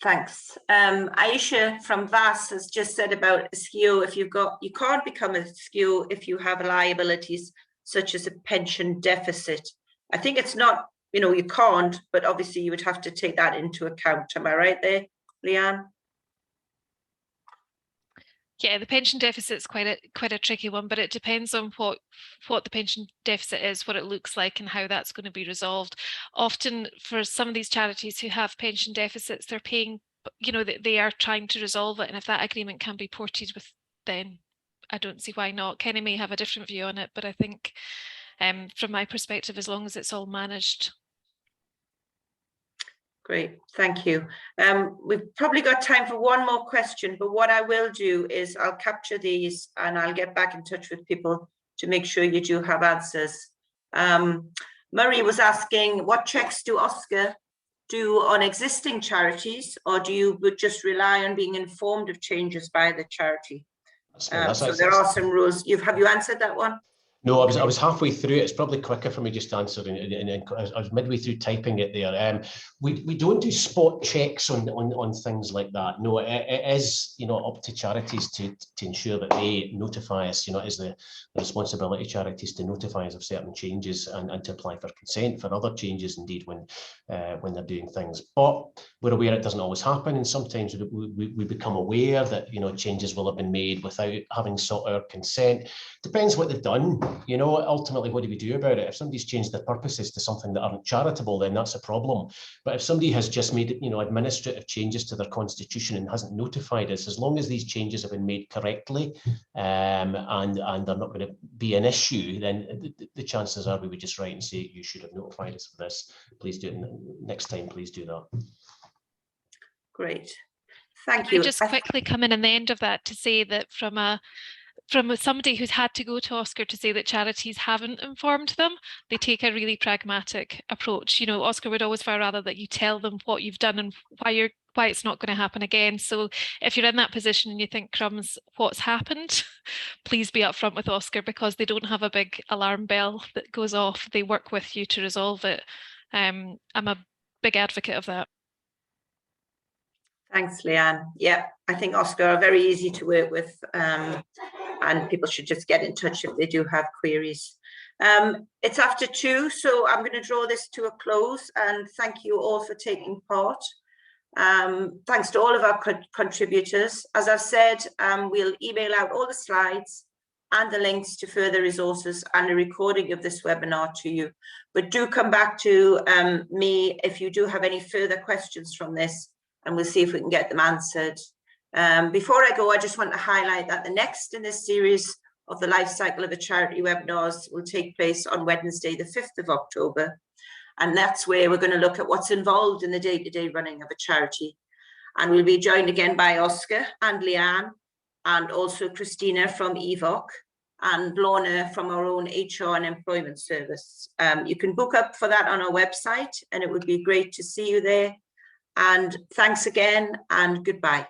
Thanks. Aisha from VAS has just said about a SCVO, you can't become a SCVO if you have liabilities such as a pension deficit. I think it's not, you know, you can't, but obviously you would have to take that into account. Am I right there, Leanne? Yeah, the pension deficit is quite a tricky one, but it depends on what the pension deficit is, what it looks like, and how that's going to be resolved. Often, for some of these charities who have pension deficits, they're paying, you know, they are trying to resolve it, and if that agreement can be ported with, then I don't see why not. Kenny may have a different view on it, but I think, from my perspective, as long as it's all managed. Great, thank you. We've probably got time for one more question, but what I will do is I'll capture these and I'll get back in touch with people to make sure you do have answers. Murray was asking, what checks do OSCR do on existing charities, or do you just rely on being informed of changes by the charity? So there are some rules. Have you answered that one? No, I was halfway through it. It's probably quicker for me just to answer, and I was midway through typing it there. We don't do spot checks on things like that. No, it is, you know, up to charities to ensure that they notify us. You know, it is the responsibility of charities to notify us of certain changes and to apply for consent for other changes, indeed, when they're doing things. But we're aware it doesn't always happen, and sometimes we become aware that, you know, changes will have been made without having sought our consent. Depends what they've done. You know, ultimately, what do we do about it? If somebody's changed their purposes to something that aren't charitable, then that's a problem. But if somebody has just made, you know, administrative changes to their constitution and hasn't notified us, as long as these changes have been made correctly, and they're not going to be an issue, then the chances are we would just write and say, you should have notified us for this. Please do it next time. Please do that. Great. Thank you. I just quickly come in the end of that to say that from somebody who's had to go to OSCR to say that charities haven't informed them, they take a really pragmatic approach. You know, OSCR would always far rather that you tell them what you've done and why it's not going to happen again. So if you're in that position and you think, crumbs, what's happened, please be upfront with OSCR, because they don't have a big alarm bell that goes off. They work with you to resolve it. I'm a big advocate of that. Thanks, Leanne. Yeah, I think OSCR are very easy to work with, and people should just get in touch if they do have queries. It's after 2, so I'm going to draw this to a close, and thank you all for taking part. Thanks to all of our contributors. As I've said, we'll email out all the slides and the links to further resources and a recording of this webinar to you. But do come back to me if you do have any further questions from this, and we'll see if we can get them answered. Before I go, I just want to highlight that the next in this series of the life cycle of a charity webinars will take place on Wednesday, the 5th of October. And that's where we're going to look at what's involved in the day-to-day running of a charity. And we'll be joined again by OSCR and Leanne, and also Christina from EVOC, and Lorna from our own HR and Employment Service. You can book up for that on our website, and it would be great to see you there. And thanks again, and goodbye.